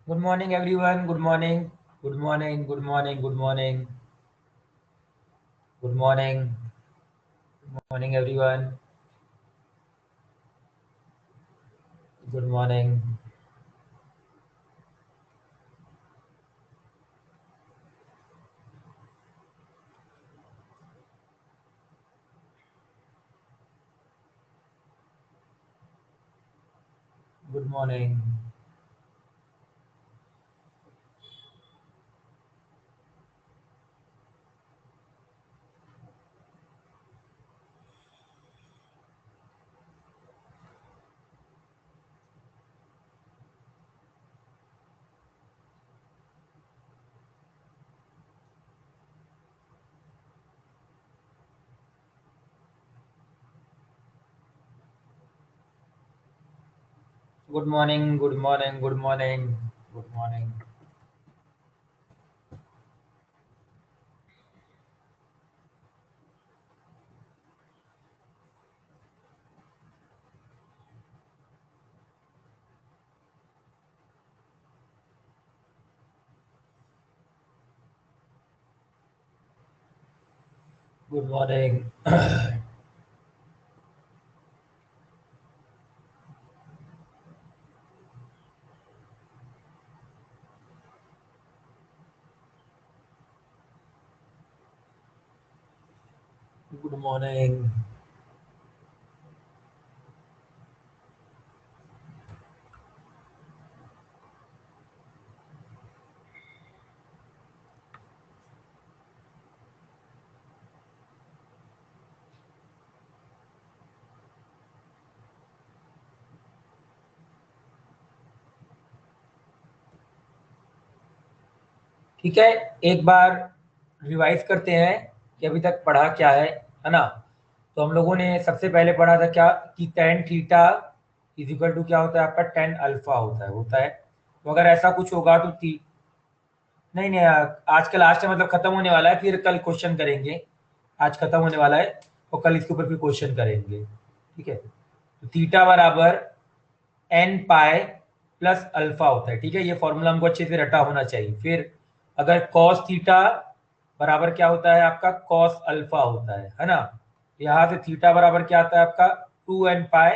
Good morning, everyone. Good morning. Good morning. Good morning. Good morning. Good morning. Good morning, everyone. Good morning. Good morning. Good morning. Good morning. Good morning. Good morning. Good morning. Good morning. ठीक है, एक बार revise करते हैं कि अभी तक पढ़ा क्या है ना। तो हम लोगों ने सबसे पहले पढ़ा था क्या कि tan theta is equal to क्या होता है आपका tan अल्फा होता है। तो अगर ऐसा कुछ होगा तो नहीं नहीं, आज का लास्ट है, मतलब खत्म होने वाला है, फिर कल क्वेश्चन करेंगे। आज खत्म होने वाला है और कल इसके ऊपर फिर क्वेश्चन करेंगे। ठीक है, तो थीटा बराबर एन पाई प्लस अल्फा होता है। ठीक है, ये फॉर्मूला हमको अच्छे से रटा होना चाहिए। फिर अगर कॉस थीटा बराबर क्या होता है आपका कॉस अल्फा होता है ना। यहाँ से थीटा बराबर क्या आता है आपका 2n पाई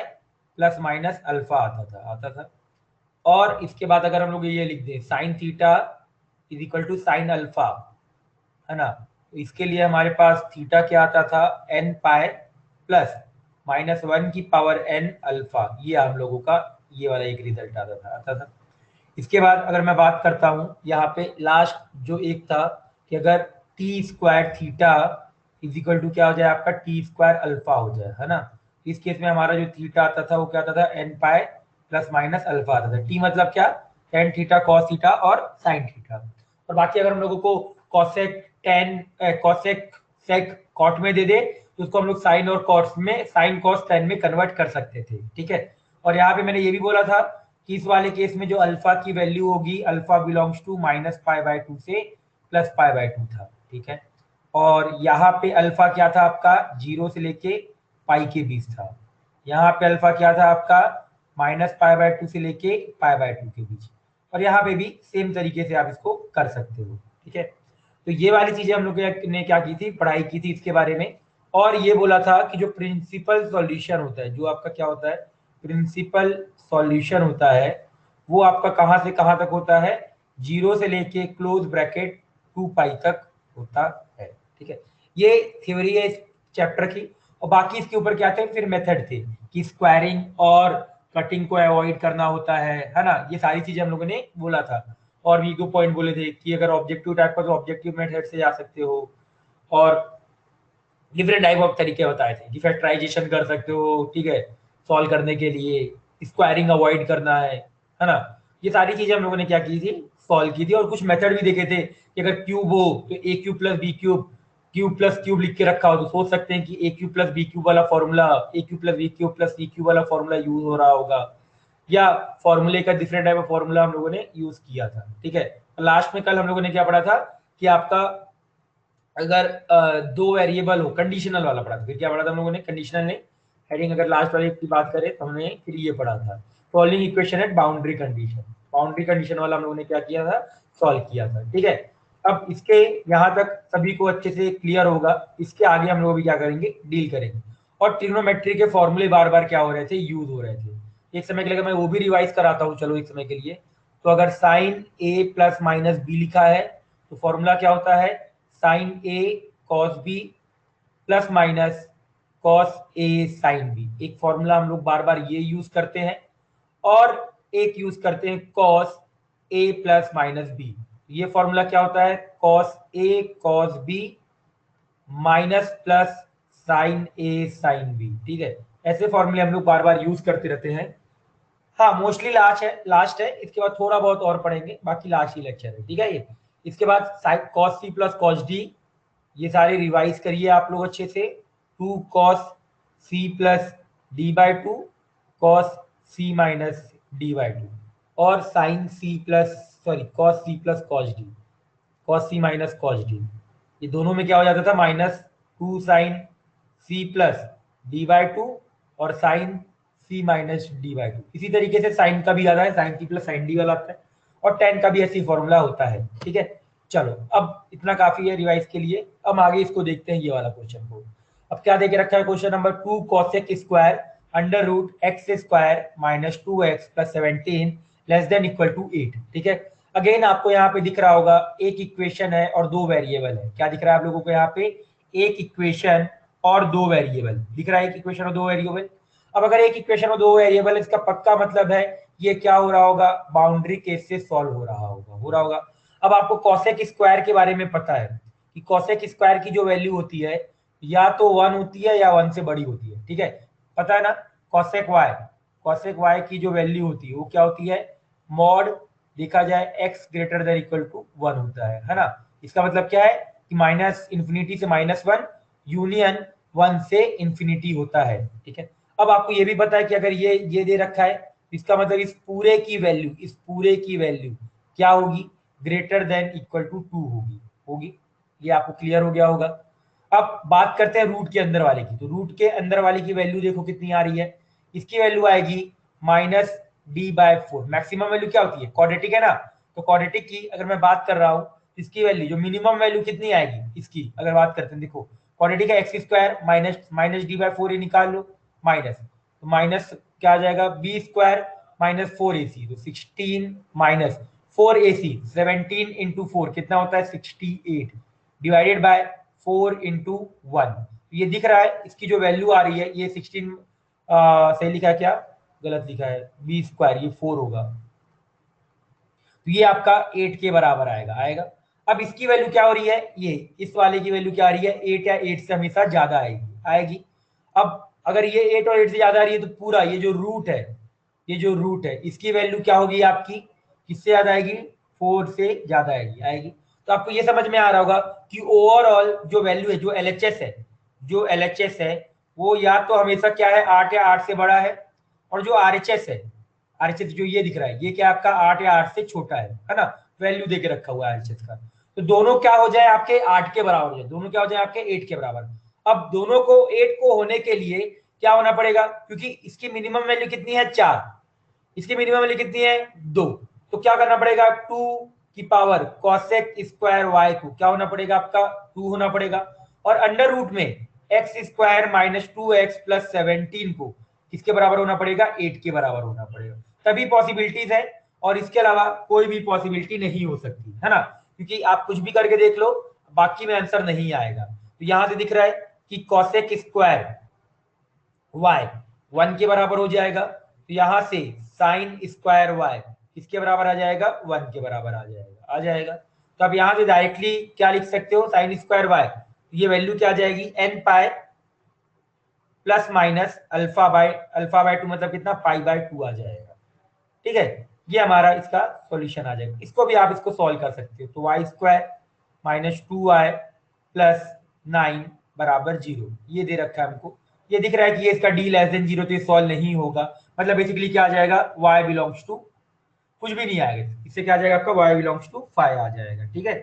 प्लस माइनस अल्फा आता था। और इसके बाद अगर हम लोग ये लिख दें sine theta is equal to sine alpha, है ना। तो इसके लिए हमारे पास थीटा क्या आता था एन पाई प्लस माइनस 1 की पावर n अल्फा। ये हम लोगों का ये वाला एक रिजल्ट आता था। इसके बाद अगर मैं बात करता हूँ यहाँ पे लास्ट जो एक था कि अगर T square theta is equal to क्या हो जाए आपका टी स्क्वायर अल्फा हो जाए, है ना। इस केस में हमारा जो थीटा आता था वो क्या आता था n pi plus minus alpha आता था। टी मतलब क्या टेन थीटा कॉस थीटा और साइन थीटा। और बाकी अगर हम लोगों को cosec tan cosec sec cot में दे दे तो उसको हम लोग साइन और कॉस में साइन कॉस टेन में कन्वर्ट कर सकते थे। ठीक है, और यहाँ पे मैंने ये भी बोला था कि इस वाले केस में जो अल्फा की वैल्यू होगी alpha belongs to minus pi by two से प्लस पाई बाय टू था। ठीक है, और यहाँ पे अल्फा क्या था आपका जीरो से लेके पाई के बीच था। यहाँ पे अल्फा क्या था आपका माइनस पाई बाय टू से लेके पाई बाय टू के बीच। और यहाँ पे भी सेम तरीके से आप इसको कर सकते हो। ठीक है, तो ये वाली चीजें हम लोग ने क्या की थी पढ़ाई की थी इसके बारे में। और ये बोला था कि जो प्रिंसिपल सॉल्यूशन होता है जो आपका क्या होता है प्रिंसिपल सॉल्यूशन होता है वो आपका कहाँ से कहाँ तक होता है जीरो से लेके क्लोज ब्रैकेट 2 पाई तक होता है। ठीक है, ये थ्योरी है इस चैप्टर की। और बाकी इसके ऊपर क्या थे फिर मेथड थे कि स्क्वायरिंग और कटिंग को अवॉइड करना होता है ना। ये सारी चीजें हम लोगों ने बोला था। और भी दो पॉइंट बोले थे कि अगर ऑब्जेक्टिव टाइप का तो ऑब्जेक्टिव मेथड से जा सकते हो। और डिफरेंट टाइप ऑफ तरीके बताए थे कि फैक्टराइजेशन कर सकते हो। ठीक है, सॉल्व करने के लिए स्क्वायरिंग अवॉइड करना है ना। ये सारी चीजें हम लोगों ने क्या की थी सॉल्व की थी। और कुछ मेथड भी देखे थे कि अगर क्यूब हो तो A cube plus B cube cube plus cube लिख के रखा हो तो सोच सकते हैं कि A cube plus B cube वाला formula A cube plus B cube plus C cube वाला फॉर्मूला यूज हो रहा होगा। या फॉर्मूले का डिफरेंट टाइप ऑफ फॉर्मूला हम लोगों ने यूज किया था। ठीक है, लास्ट में कल हम लोगों ने क्या पढ़ा था कि आपका अगर दो वेरिएबल हो कंडीशनल वाला पढ़ा था। फिर क्या पढ़ा था हम लोगों ने कंडीशनल ने हेडिंग अगर लास्ट वाले की बात करें तो हमने फिर ये पढ़ा था following equation at boundary condition. Boundary condition वाला हम लोगों ने क्या किया था, सॉल्व किया था। ठीक है, अब इसके यहाँ तक सभी को अच्छे से क्लियर होगा। इसके आगे हम लोग भी क्या करेंगे, डील करेंगे। और ट्रिग्नोमेट्री के फॉर्मूले बार बार क्या हो रहे थे, यूज हो रहे थे। एक समय के लिए मैं वो भी रिवाइज कराता हूँ, चलो एक समय के लिए। तो अगर sine A plus minus B लिखा है तो फॉर्मूला क्या होता है, sine A cos B plus minus cos A sine B. एक फॉर्मूला हम लोग बार बार ये यूज करते हैं, और एक यूज करते हैं cos A plus minus B. ये फॉर्मूला क्या होता है, cos A cos B minus plus sine A sine B. ठीक है, ऐसे फॉर्मूले हम लोग बार बार यूज करते रहते हैं। हाँ, मोस्टली लास्ट है, इसके बाद थोड़ा बहुत और पढ़ेंगे, बाकी लास्ट ही लेक्चर है। ठीक है, ये इसके बाद cos C plus cos D, ये सारे रिवाइज करिए आप लोग अच्छे से। 2 cos C plus D by 2 cos C minus D by 2, और sine C plus cos C plus cos D, cos C minus cos D. ये दोनों में क्या हो जाता था, -2 sine C plus D by 2 और sine C minus D by 2। इसी तरीके से साइन का भी आता है, sine C plus sine D वाला आता है, और टेन का भी ऐसी फॉर्मूला होता है। ठीक है, चलो अब इतना काफी है रिवाइज के लिए। अब आगे इसको देखते हैं, ये वाला क्वेश्चन को। अब क्या देके रखा है, question number 2 cosec square under root X square minus 2x plus 17 less than equal to 8। ठीक है, अगेन आपको यहाँ पे दिख रहा होगा एक इक्वेशन है और दो वेरिएबल है। क्या दिख रहा है आप लोगों को यहाँ पे, एक इक्वेशन और दो वेरिएबल दिख रहा है, एक इक्वेशन और दो वेरिएबल। अब अगर एक इक्वेशन और दो वेरिएबल, इसका पक्का मतलब है ये क्या हो रहा होगा, बाउंड्री केस से सॉल्व हो रहा होगा। अब आपको कॉसेक स्क्वायर के बारे में पता है कि कॉसेक स्क्वायर की जो वैल्यू होती है या तो 1 होती है या 1 से बड़ी होती है। ठीक है, पता है ना, कॉसेक वाई की जो वैल्यू होती है वो क्या होती है, मॉड देखा जाए x greater than equal to 1 होता है ना। इसका मतलब क्या है कि माइनस इन्फिनिटी से -1 यूनियन 1 से इंफिनिटी होता है। ठीक है, अब आपको ये भी पता है कि अगर ये दे रखा है, इसका मतलब इस पूरे की वैल्यू क्या होगी, ग्रेटर देन इक्वल टू 2 होगी। ये आपको क्लियर हो गया होगा। अब बात करते हैं रूट के अंदर वाले की। तो रूट के अंदर वाले की वैल्यू देखो कितनी आ रही है, इसकी वैल्यू आएगी -d/4। मैक्सिमम वैल्यू क्या होती है, क्वाड्रेटिक है ना, तो क्वाड्रेटिक की अगर मैं बात कर रहा हूं, इसकी वैल्यू जो मिनिमम वैल्यू कितनी आएगी, इसकी अगर बात करते हैं, देखो क्वाड्रेटिक है एक्स स्क्वायर माइनस d/4, ये निकाल लो, माइनस, तो माइनस क्या आ जाएगा, बी स्क्वायर माइनस 4ac, तो 16 माइनस 4ac 17 इंटू 4 कितना होता है 68, डिवाइडेड बाय 4 इंटू 1। ये दिख रहा है, इसकी जो वैल्यू आ रही है ये 16 सही लिखा है क्या, गलत लिखा है, बी स्क्वायर ये 4 होगा, तो ये आपका 8 के बराबर आएगा। अब इसकी वैल्यू क्या हो रही है, ये इस वाले की वैल्यू क्या आ रही है, 8 या 8 से हमेशा ज्यादा आएगी। अब अगर ये 8 और 8 से ज्यादा आ रही है तो पूरा ये जो रूट है इसकी वैल्यू क्या होगी आपकी, किससे ज्यादा आएगी, 4 से ज्यादा आएगी। तो आपको ये समझ में आ रहा होगा कि ओवरऑल जो वैल्यू है, जो एलएचएस है वो या तो हमेशा क्या है 8 या 8 से बड़ा है, और जो आरएचएस है, आरएचएस जो ये दिख रहा है ये क्या आपका 8 या 8 से छोटा है ना, वैल्यू देके रखा हुआ है आरएचएस का। तो दोनों क्या हो जाए आपके 8 के बराबर हो जाए, दोनों क्या हो जाए आपके 8 के बराबर। अब दोनों को 8 को होने के लिए क्या होना पड़ेगा, क्योंकि इसकी मिनिमम वैल्यू कितनी है 4, इसकी मिनिमम वैल्यू कितनी है 2, तो क्या करना पड़ेगा 2 की पावर कॉसेक स्क्वायर वाई को क्या होना पड़ेगा आपका 2 होना पड़ेगा, और अंडर रूट में x square minus 2x plus 17 को किसके बराबर होना पड़ेगा, 8 के बराबर होना पड़ेगा। तभी पॉसिबिलिटीज है, और इसके अलावा कोई भी पॉसिबिलिटी नहीं हो सकती है ना, क्योंकि आप कुछ भी करके देख लो बाकी में आंसर नहीं आएगा। तो यहां से दिख रहा है कि कॉसेक स्क्वायर वाई 1 के बराबर हो जाएगा, तो यहां से साइन स्क्वायर वाई किसके बराबर आ जाएगा, 1 के बराबर आ जाएगा। तो आप यहां से डायरेक्टली क्या लिख सकते हो, साइन स्क्वायर वाई, ये वैल्यू क्या आ जाएगी, n pi plus minus alpha by 2 मतलब कितना, π/2 आ जाएगा। ठीक है, ये हमारा इसका सॉल्यूशन आ जाएगा। इसको भी आप इसको सॉल्व कर सकते हो, तो Y square minus 2y plus 9 बराबर 0, ये दे रखा है हमको। ये दिख रहा है कि ये इसका d लेस देन 0, तो ये सॉल्व नहीं होगा, मतलब बेसिकली क्या आ जाएगा, y बिलोंग्स टू कुछ भी नहीं आएगा, इससे क्या आ जाएगा आपका y बिलोंग्स टू 5 आ जाएगा। ठीक है,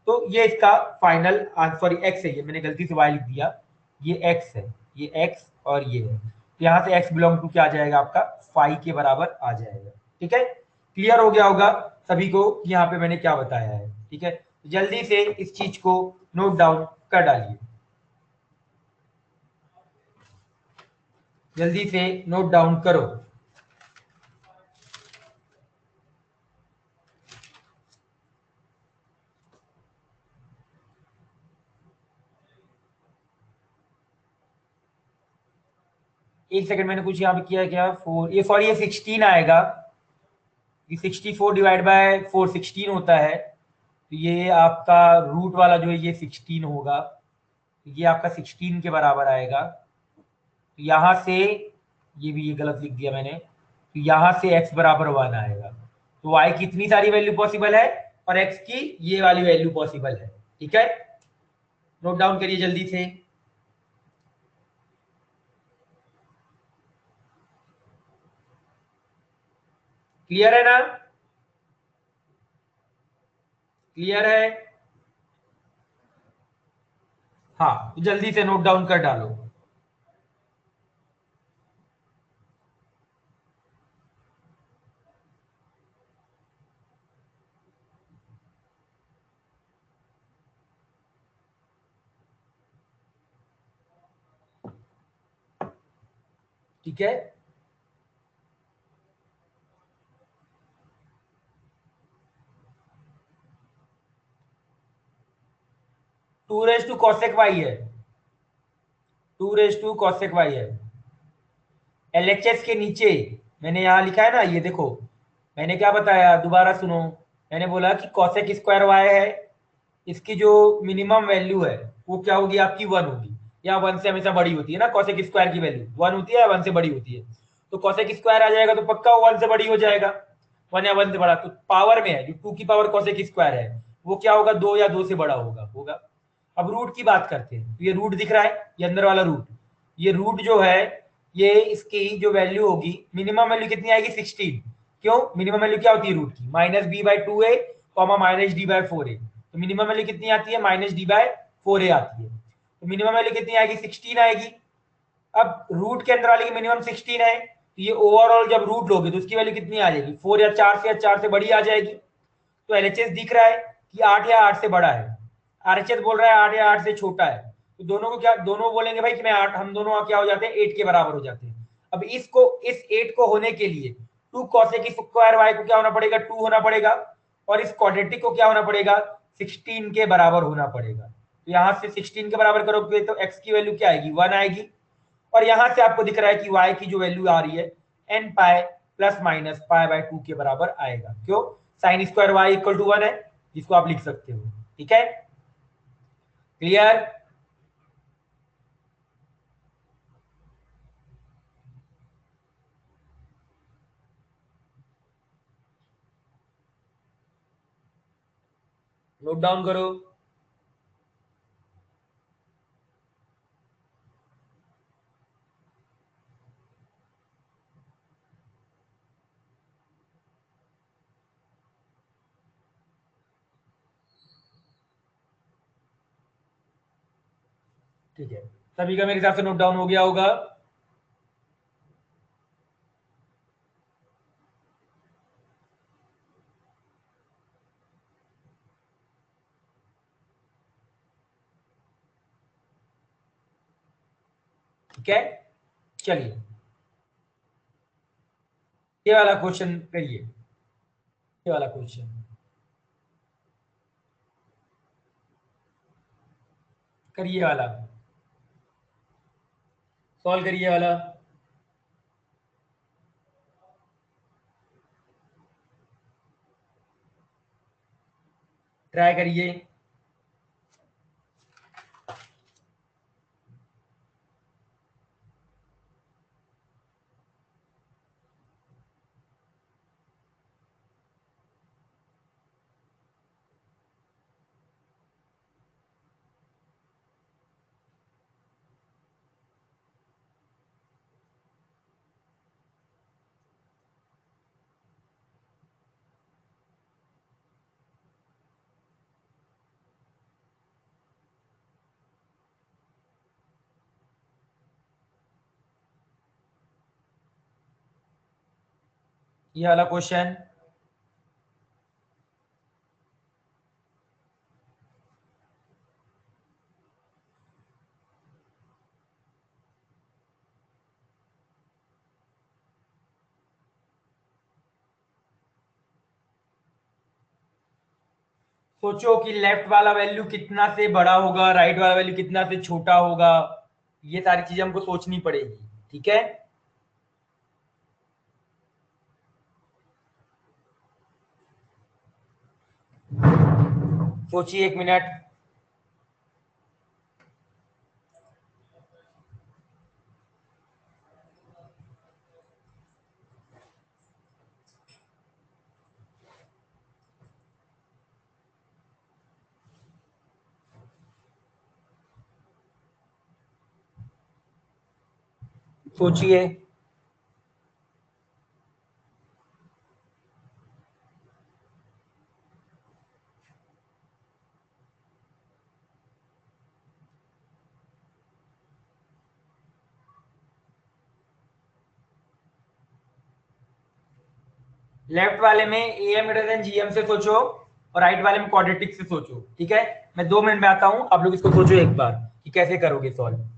तो ये इसका फाइनल आंसर x है, ये मैंने गलती से y लिख दिया, ये x है, ये x और ये है, तो यहाँ से x बिलोंग टू क्या आ जाएगा आपका 5 के बराबर आ जाएगा। ठीक है, क्लियर हो गया होगा सभी को कि यहाँ पे मैंने क्या बताया है। ठीक है, जल्दी से इस चीज को नोट डाउन कर डालिए, जल्दी से नोट डाउन करो। एक सेकंड, मैंने कुछ यहाँ पे किया क्या, 4, ये सॉरी ये 16 आएगा, ये 64 डिवाइड बाय 4 16 होता है, तो ये आपका रूट वाला जो है ये 16 होगा, तो ये आपका 16 के बराबर आएगा। तो यहाँ से ये गलत लिख दिया मैंने, तो यहाँ से x बराबर 1 आएगा। तो y की इतनी सारी वैल्यू पॉसिबल है और x की ये वाली वैल्यू पॉसिबल है। ठीक है, नोट डाउन करिए जल्दी से। क्लियर है ना, क्लियर है? हाँ, तो जल्दी से नोट डाउन कर डालो। ठीक है, 2 रेज टू कॉसेक वाई है, 2 रेज टू कॉसेक वाई है। एलएचएस के नीचे मैंने यहाँ लिखा है ना, ये देखो मैंने क्या बताया, दोबारा सुनो। मैंने बोला कि कॉसेक स्क्वायर वाई है, इसकी जो मिनिमम वैल्यू है वो क्या होगी, आपकी 1 होगी। या 1 से हमेशा बड़ी होती है ना, कॉसेक स्क्वायर की वैल्यू 1 होती है या 1 से बड़ी होती है। तो कॉसेक स्क्वायर आ जाएगा तो पक्का 1 से बड़ी हो जाएगा, 1 या 1 से बड़ा। तो पावर में है जो 2 की पावर कॉसेक स्क्वायर है वो क्या होगा, 2 या 2 से बड़ा होगा। अब रूट की बात करते हैं, तो ये रूट दिख रहा है, ये अंदर वाला रूट, ये रूट जो है ये इसकी जो वैल्यू होगी, मिनिमम वैल्यू कितनी आएगी, 16। क्यों, मिनिमम वैल्यू क्या होती है रूट की, -b/2a, -d/4a। तो मिनिमम वैल्यू कितनी आती है, -d/4a आती है। तो मिनिमम वैल्यू कितनी आएगी, 16 आएगी। अब रूट के अंदर वाले की मिनिमम 16 है, तो ये ओवरऑल जब रूट लोगे तो उसकी वैल्यू कितनी आ जाएगी, 4 या 4 से बड़ी आ जाएगी। तो एलएचएस दिख रहा है कि 8 या 8 से बड़ा है, आरएचएस बोल रहा है 8 या 8 से छोटा है। तो दोनों को क्या, दोनों बोलेंगे भाई कि मैं 8, हम दोनों क्या हो जाते हैं, 8 के बराबर हो जाते हैं। अब इसको, इस 8 को होने के लिए 2 cosec स्क्वायर y को क्या होना पड़ेगा, 2 होना पड़ेगा, और इस क्वाड्रेटिक को क्या होना पड़ेगा, 16 के बराबर होना पड़ेगा। तो यहां से 16 के बराबर करोगे तो x की वैल्यू क्या आएगी, 1 आएगी। और यहां से आपको दिख रहा है कि y की जो वैल्यू आ रही है n pi plus minus pi के बराबर आएगा। क्यों, sine square y equal to 1 है, जिसको आप लिख सकते हो। ठीक है, क्लियर? नोट डाउन करो। ठीक है, सभी का मेरे हिसाब से नोट डाउन हो गया होगा। ठीक है, चलिए ये वाला क्वेश्चन करिए, ये वाला क्वेश्चन करिए, वाला सॉल्व करिए वाला, ट्राई करिए। ये वाला क्वेश्चन सोचो कि लेफ्ट वाला वैल्यू कितना से बड़ा होगा, राइट वाला वैल्यू कितना से छोटा होगा, ये सारी चीजें हमको सोचनी पड़ेगी। ठीक है, सोचिए 1 मिनट। सोचिए। लेफ्ट वाले में A M greater than G M से सोचो और राइट वाले में क्वाड्रेटिक से सोचो। ठीक है, मैं 2 मिनट में आता हूं, आप लोग इसको सोचो एक बार कि कैसे करोगे सॉल्व।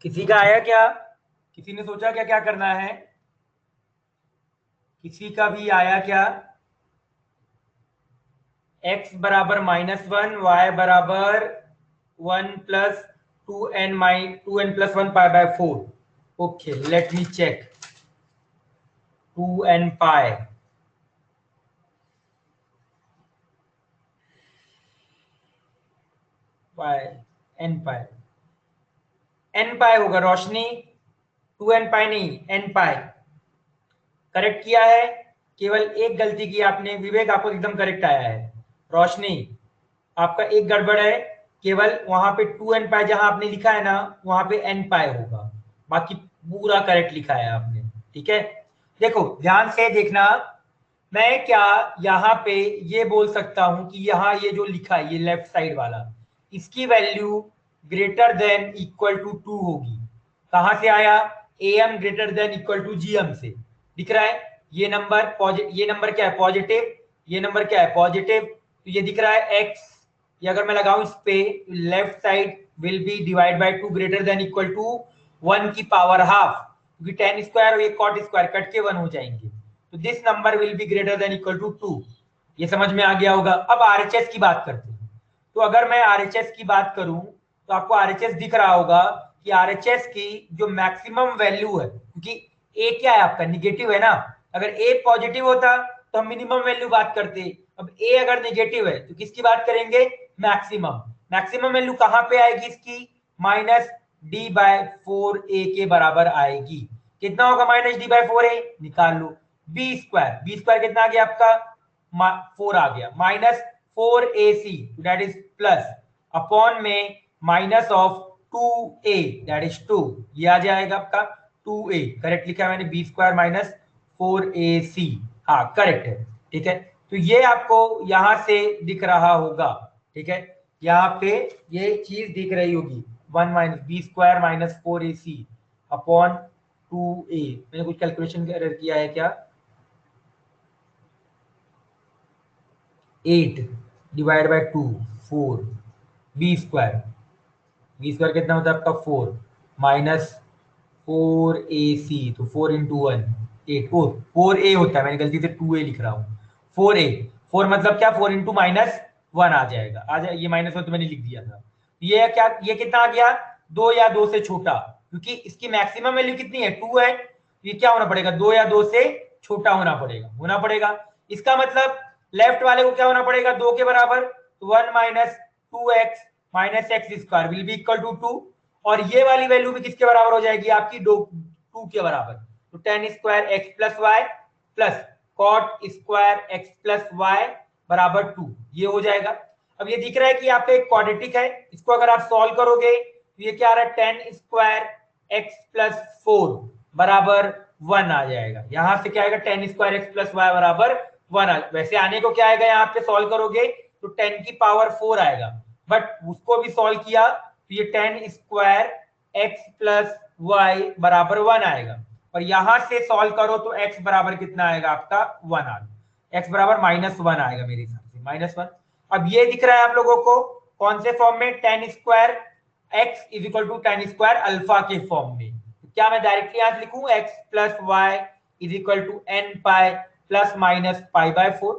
किसी का आया क्या? किसी ने सोचा क्या क्या करना है? किसी का भी आया क्या? x बराबर -1, y बराबर 1 + 2n + 1 π/4। Okay, let me check. 2n pi, pi, n pi, n pi होगा रोशनी, 2n पाई नहीं, n पाई। करेक्ट किया है। केवल एक गलती की आपने, विवेक आपको एकदम करेक्ट आया है। रोशनी आपका एक गड़बड़ है, केवल वहां पे 2n पाई जहां आपने लिखा है ना वहां पे n पाई होगा, बाकी पूरा करेक्ट लिखा है आपने। ठीक है, देखो ध्यान से देखना, मैं क्या यहाँ पे ये बोल सकता हूं कि यहाँ ये जो लिखा है ये लेफ्ट साइड वाला, इसकी value greater than equal to 2 होगी। कहां से आया, am greater than equal to gm से। दिख रहा है ये नंबर क्या है पॉजिटिव, ये नंबर क्या है पॉजिटिव, तो ये दिख रहा है x, ये अगर मैं लगाऊं इस पे left side will be divide by 2 greater than equal to 1 की पावर हाफ, क्योंकि tan स्क्वायर और ये cot स्क्वायर कट के 1 हो जाएंगे, तो this number will be greater than equal to 2। ये समझ में आ गया होगा। अब आरएचएस की बात करते हैं, तो अगर मैं आरएचएस की बात करूं तो आपको आरएचएस दिख रहा होगा कि आरएचएस की जो मैक्सिमम वैल्यू है, क्योंकि ए क्या है आपका निगेटिव है ना, अगर ए पॉजिटिव होता तो हम मिनिमम वैल्यू बात करते, अब ए अगर निगेटिव है तो किसकी बात करेंगे, मैक्सिमम। मैक्सिमम वैल्यू कहां पे आएगी इसकी, माइनस डी बाय 4a के बराबर आएगी। कितना होगा माइनस डी बाय 4a, निकाल लो, बी स्क्वायर कितना आ गया आपका 4 आ गया, minus 4ac that is plus upon में minus of 2a that is 2, ये आ जाएगा आपका 2a, करेक्ट लिखा है मैंने, बी स्क्वायर माइनस 4ac, हाँ करेक्ट है। ठीक है, तो ये आपको यहां से दिख रहा होगा। ठीक है, यहाँ पे ये चीज दिख रही होगी 1 minus B square minus 4ac upon 2a। मैंने कुछ कैलकुलेशन एरर किया है क्या, 8 डिवाइड बाय 2 4, बी स्क्वायर कितना होता है आपका 4 माइनस 4ac, तो 4 इंटू 1 8, ओ 4a होता है, मैंने गलती से 2a लिख रहा हूँ, 4a, 4 मतलब क्या 4 इंटू माइनस 1 आ जाएगा, आ जाए ये माइनस 1 तो मैंने लिख दिया था, ये क्या, ये कितना आ गया 2 या 2 से छोटा, क्योंकि इसकी मैक्सिमम वैल्यू कितनी है 2 है, ये क्या होना पड़ेगा 2 या 2 से छोटा होना पड़ेगा। इसका मतलब लेफ्ट वाले को क्या होना पड़ेगा 2 के बराबर, तो 1 minus 2x minus X square will be equal to 2, और ये वाली वैल्यू भी किसके बराबर हो जाएगी आपकी 2 के बराबर, तो tan square X plus Y plus cot square X plus Y बराबर 2, ये हो जाएगा। अब ये दिख रहा है कि यहाँ पे एक क्वाड्रेटिक है, इसको अगर आप सॉल्व करोगे तो ये क्या आ रहा है tan स्क्वायर एक्स प्लस 4 बराबर 1 आ जाएगा, यहां से क्या आएगा tan square X plus Y बराबर 1 वैसे आने को क्या आएगा यहाँ पे सॉल्व करोगे तो 10 की पावर 4 आएगा, बट उसको भी सॉल्व किया तो ये tan square X plus Y बराबर 1 आएगा, और यहां से सॉल्व करो तो x बराबर कितना आएगा आपका 1 आएगा, x बराबर -1 आएगा मेरे हिसाब से -1। अब ये दिख रहा है आप लोगों को कौन से फॉर्म में, tan square x is equal to tan square alpha के फॉर्म में, तो क्या मैं डायरेक्टली आज लिखूं x plus Y is equal to n pi plus minus pi by 4,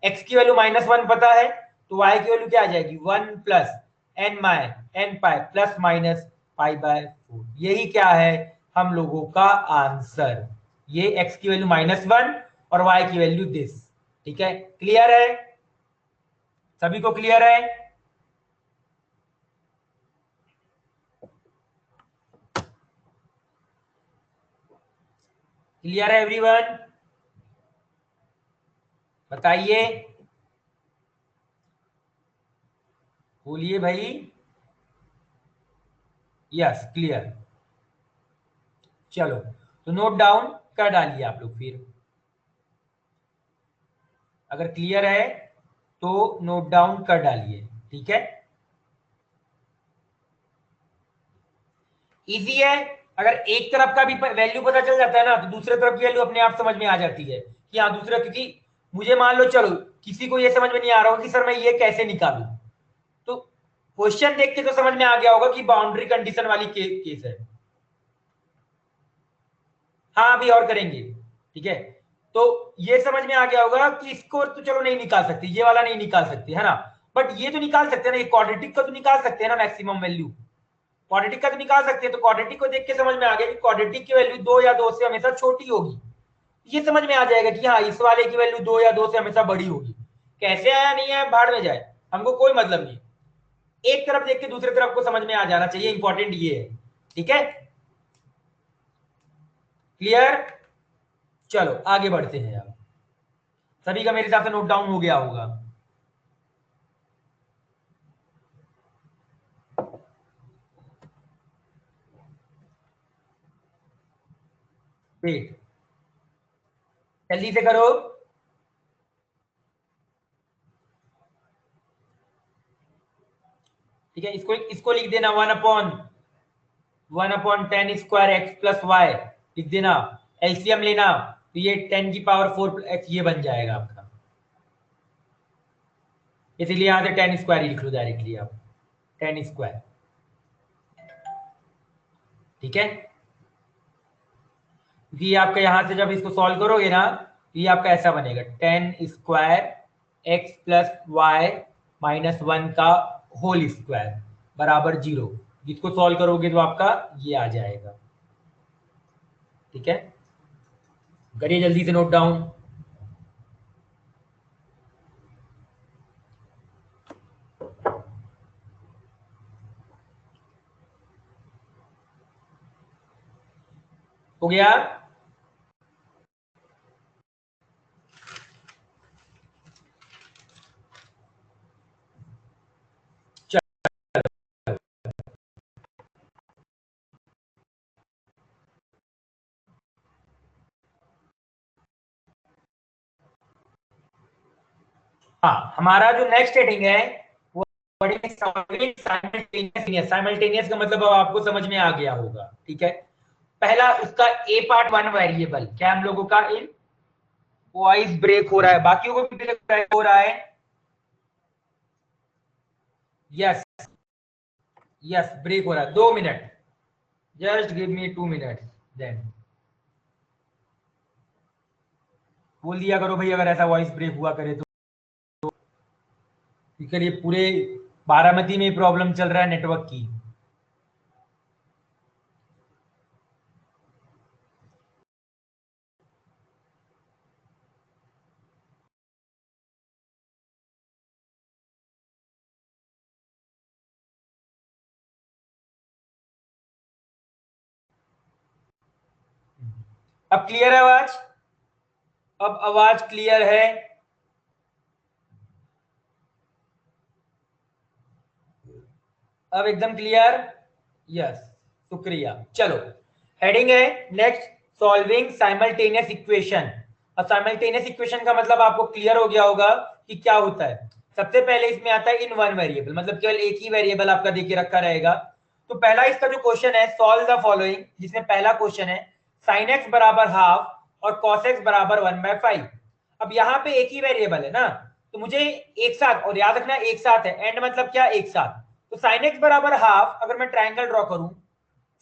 x की वैल्यू -1 पता है तो y की वैल्यू क्या आ जाएगी 1 plus n pi plus minus pi by 4, यही क्या है हम लोगों का आंसर, ये x की वैल्यू -1 और y की वैल्यू दिस। ठीक है, क्लियर है, सभी को क्लियर है, क्लियर है एवरीवन, बताइए, बोलिए भाई, यस क्लियर, चलो तो नोट डाउन कर डालिए आप लोग, फिर अगर क्लियर है तो नोट डाउन कर डालिए। ठीक है, इजी है, अगर एक तरफ का भी वैल्यू पता चल जाता है ना तो दूसरे तरफ की वैल्यू अपने आप समझ में आ जाती है कि हाँ दूसरा, क्योंकि मुझे मान लो चलो किसी को ये समझ में नहीं आ रहा होगा कि सर मैं ये कैसे निकालू, तो क्वेश्चन देख के तो समझ में आ गया होगा कि बाउंड्री कंडीशन वाली केस है। हाँ अभी और करेंगे, ठीक है, तो ये समझ में आ गया होगा कि इसको तो चलो नहीं निकाल सकते, ये वाला नहीं निकाल सकते है ना, बट ये तो निकाल सकते हैं ना, ये क्वाड्रेटिक का तो निकाल सकते हैं ना मैक्सिमम वैल्यू, क्वाड्रेटिक का तो निकाल सकते हैं, तो क्वाड्रेटिक को देख के समझ में आ गया कि क्वाड्रेटिक की वैल्यू 2 या 2 से हमेशा छोटी होगी, ये समझ में आ जाएगा कि हाँ इस वाले की वैल्यू 2 या 2 से हमेशा बड़ी होगी, कैसे आया नहीं आया भाड़ में जाए, हमको कोई मतलब नहीं, एक तरफ देख के दूसरी तरफ को समझ में आ जाना चाहिए, इंपॉर्टेंट ये है। ठीक है, क्लियर, चलो आगे बढ़ते हैं अब। सभी का मेरे हिसाब से नोट डाउन हो गया होगा। वेट, जल्दी से करो। ठीक है, इसको इसको लिख देना 1/10 स्क्वायर एक्स प्लस वाई लिख देना। एलसीएम लेना तो ये 10 की पावर 4 एक्स ये बन जाएगा आपका, इसलिए यहां से 10 स्क्वायर ही लिख लो डायरेक्टली आप, 10 स्क्वायर। ठीक है, ये आपका यहां से जब इसको सॉल्व करोगे ना तो ये आपका ऐसा बनेगा 10 square X plus Y minus 1 का होल स्क्वायर बराबर 0। जिसको सॉल्व करोगे तो आपका ये आ जाएगा। ठीक है, करिए जल्दी से नोट डाउन। हो गया? हाँ, हमारा जो नेक्स्ट हेडिंग है वो साइमल्टेनियस। साइमल्टेनियस का मतलब अब आपको समझ में आ गया होगा। ठीक है, पहला उसका ए पार्ट 1 वेरिएबल क्या हम लोगों का इन वॉइस ब्रेक हो रहा है, बाकियों को भी ब्रेक हो रहा है। यस, यस ब्रेक हो रहा है। 2 minute, just give me 2 minute, then बोल दिया करो भाई अगर ऐसा वॉइस ब्रेक हुआ करे तो। क्योंकि ये पूरे बारामती में प्रॉब्लम चल रहा है नेटवर्क की। अब क्लियर है आवाज? अब आवाज क्लियर है? अब एकदम क्लियर? यस, शुक्रिया। चलो, हेडिंग है नेक्स्ट, सॉल्विंग साइमल्टेनियस इक्वेशन। अब साइमल्टेनियस इक्वेशन का मतलब आपको क्लियर हो गया होगा कि क्या होता है। सबसे पहले इसमें आता है इन वन वेरिएबल, मतलब केवल एक ही वेरिएबल आपका देके रखा रहेगा। तो पहला इसका जो क्वेश्चन है, सॉल्व द फॉलोइंग, जिसमें पहला क्वेश्चन है साइन एक्स बराबर हाफ और कॉस एक्स बराबर 1/5। अब यहाँ पे एक ही वेरिएबल है ना, तो मुझे एक साथ, और याद रखना एक साथ है, एंड मतलब क्या, एक साथ। तो साइन एक्स बराबर हाफ, अगर मैं ट्राइंगल ड्रॉ करूं,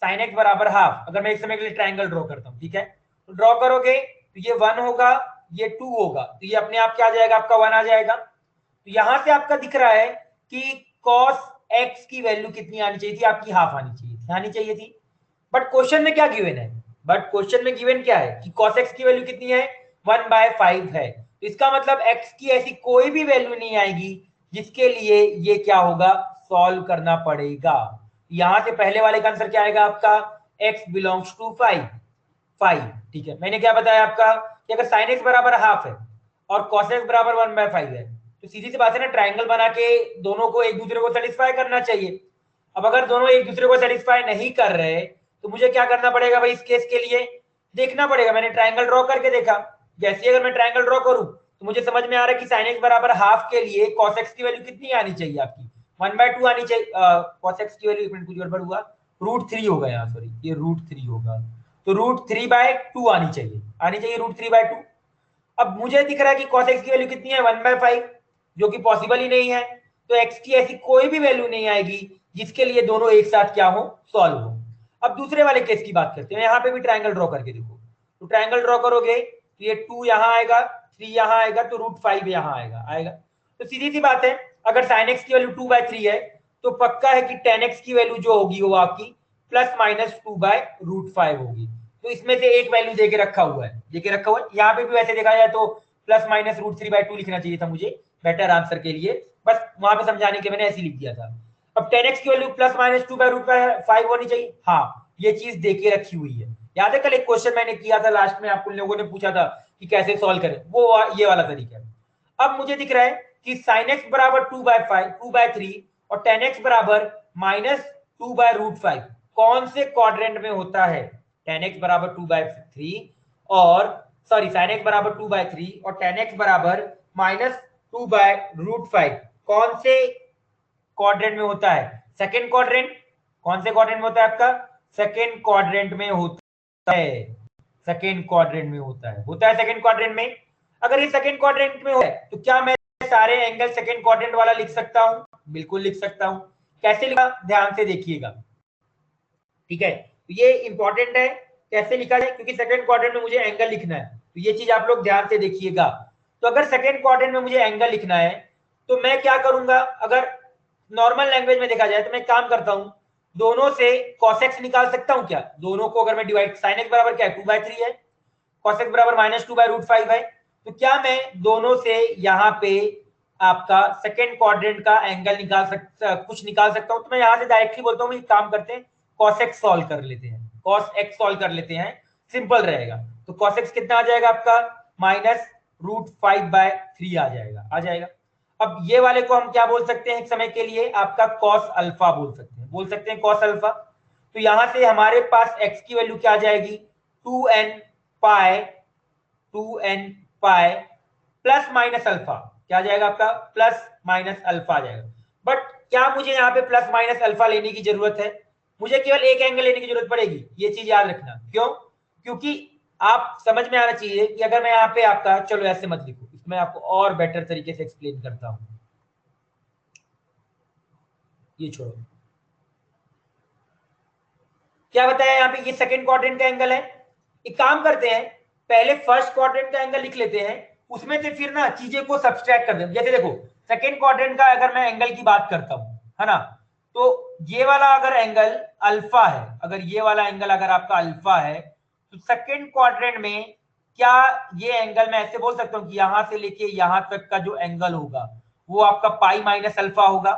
साइन एक्स बराबर हाफ अगर मैं एक समय के लिए ट्राइंगल ड्रॉ करता हूं, ठीक है, तो ड्रॉ करोगे तो ये 1 होगा, ये 2 होगा, तो ये अपने आप क्या आ जाएगा, आपका 1 आ जाएगा। तो यहां से आपका दिख रहा है कि cos x की वैल्यू कितनी आनी चाहिए थी, आपकी हाफ आनी चाहिए थी। बट क्वेश्चन में क्या गिवन है, बट क्वेश्चन में गिवन क्या है कि cos x की वैल्यू कितनी है, 1/5 है। तो इसका मतलब x की ऐसी कोई भी वैल्यू नहीं आएगी जिसके लिए ये क्या होगा, सॉल्व करना पड़ेगा। यहां से पहले वाले का आंसर क्या आएगा आपका, x बिलोंग्स टू 5। ठीक है, मैंने क्या बताया आपका कि अगर sin x बराबर हाफ है और cos x बराबर 1/5 है, तो सीधी सी बात है ना, ट्राइंगल बना के दोनों को एक दूसरे को सेटिस्फाई करना चाहिए। अब अगर दोनों एक दूसरे को सेटिस्फाई नहीं कर रहे तो मुझे क्या करना पड़ेगा भाई, इस केस के लिए देखना पड़ेगा। मैंने ट्राइंगल ड्रॉ करके देखा, जैसे अगर मैं ट्राइंगल ड्रॉ करूं तो मुझे समझ में आ रहा है कि साइन एक्स बराबर हाफ के लिए कॉस एक्स की वैल्यू कितनी आनी चाहिए, आपकी 1/2 आनी चाहिए। कॉस एक्स की वैल्यू, एक मिनट कुछ गड़बड़ हुआ, √3 होगा यहाँ, सॉरी ये √3 होगा, तो √3/2 आनी चाहिए √3/2। अब मुझे दिख रहा है कि cos x की वैल्यू कितनी है, 1/5, जो कि पॉसिबल ही नहीं है। तो x की ऐसी कोई भी वैल्यू नहीं आएगी जिसके लिए दोनों एक साथ क्या हो, सॉल्व हो। अब दूसरे वाले केस की बात करते हैं, यहाँ पे भी ट्राइंगल ड्रॉ करके देखो। तो ट्राइंगल ड्रॉ करोगे तो ये 2 यहाँ आएगा, 3 यहाँ आएगा, तो √5 यहाँ आएगा। तो सीधी सी बात है, अगर sin x की वैल्यू 2/3 है तो पक्का है कि tan x की वैल्यू जो होगी वो आपकी ±2/√5 होगी। तो इसमें से एक वैल्यू देके रखा हुआ है, यहाँ पे भी वैसे देखा जाए तो ±√3/2 लिखना चाहिए था मुझे बेटर आंसर के लिए, बस वहां पे समझाने के मैंने ऐसे लिख दिया था। अब 10x की वैल्यू ±2/√5 होनी चाहिए, हाँ ये चीज देके रखी हुई है। याद है कल एक क्वेश्चन मैंने किया था लास्ट में, आपको लोगों ने पूछा था कि कैसे सॉल्व करें, वो ये वाला तरीका है। अब मुझे दिख रहा है कि sin x बराबर 2/3 और tan x बराबर -2/√5 कौन से क्वाड्रेंट में होता है? tan x बराबर 2/3 और सॉरी sin x बराबर 2/3 और tan x बराबर -2/√5 कौन से क्वाड्रेंट में होता है? Second quadrant. कौन से क्वाड्रेंट में होता है आपका? सेकेंड क्वाड्रेंट में होता है। सेकेंड क्वाड्रेंट में होता है सेकेंड क्वाड्रेंट में। अगर ये सेकेंड क्वाड्रेंट में है तो क्या मैं सारे एंगल सेकेंड क्वाड्रेंट वाला लिख सकता हूं? बिल्कुल लिख सकता हूं। कैसे लिखा, ध्यान से देखिएगा, ठीक है? तो ये इंपॉर्टेंट है कैसे लिखा जाए, क्योंकि सेकेंड क्वाड्रेंट में मुझे एंगल लिखना है, तो ये चीज आप लोग ध्यान से देखिएगा। तो अगर सेकेंड क्वाड्रेंट में मुझे एंगल लिखना है तो मैं क्या करूंगा, अगर नॉर्मल लैंग्वेज में देखा जाए तो मैं काम करता हूं, दोनों से cos x निकाल सकता हूं क्या? दोनों को अगर मैं डिवाइड, sin x बराबर क्या है? 2/3 है, cos x बराबर -2/√5 है, तो क्या मैं दोनों से यहाँ पे आपका सेकेंड क्वाड्रेंट का एंगल निकाल सकता, कुछ निकाल सकता हूं? तो मैं यहां से डायरेक्टली बोलता हूं, काम करते हैं, cos x सॉल्व कर लेते हैं, cos x सॉल्व कर लेते हैं, सिंपल रहेगा। तो cos x कितना आ जाएगा आपका? -√5/3 आ जाएगा। अब ये वाले को हम क्या बोल सकते हैं एक समय के लिए? आपका cos अल्फा बोल सकते हैं cos अल्फा। तो यहां से हमारे पास x की वैल्यू क्या आ जाएगी? 2n पाई प्लस माइनस अल्फा। क्या आ जाएगा आपका? प्लस माइनस अल्फा आ जाएगा। बट क्या मुझे यहाँ पे प्लस माइनस अल्फा लेने की जरूरत है? मुझे केवल एक एंगल लेने की जरूरत पड़ेगी, ये चीज याद रखना। क्यों? क्योंकि आप समझ में आना चाहिए कि अगर मैं यहाँ पे आपका, चलो ऐसे मत लिखो, मैं आपको और बेटर तरीके से एक्सप्लेन करता हूं, ये छोड़ो। क्या बताया यहाँ पे? ये सेकंड क्वाड्रेंट का एंगल है। एक काम करते हैं, पहले फर्स्ट क्वाड्रेंट का एंगल लिख लेते हैं, उसमें से फिर ना चीजें को सब्सट्रैक्ट कर दें। जैसे देखो, सेकंड क्वाड्रेंट का अगर मैं एंगल की बात करता हूं, है ना, तो ये वाला अगर एंगल अल्फा है, अगर ये वाला एंगल अगर आपका अल्फा है, तो सेकंड क्वाड्रेंट में क्या ये एंगल मैं ऐसे बोल सकता हूं कि यहां से लेके यहां तक का जो एंगल होगा वो आपका पाई माइनस अल्फा होगा?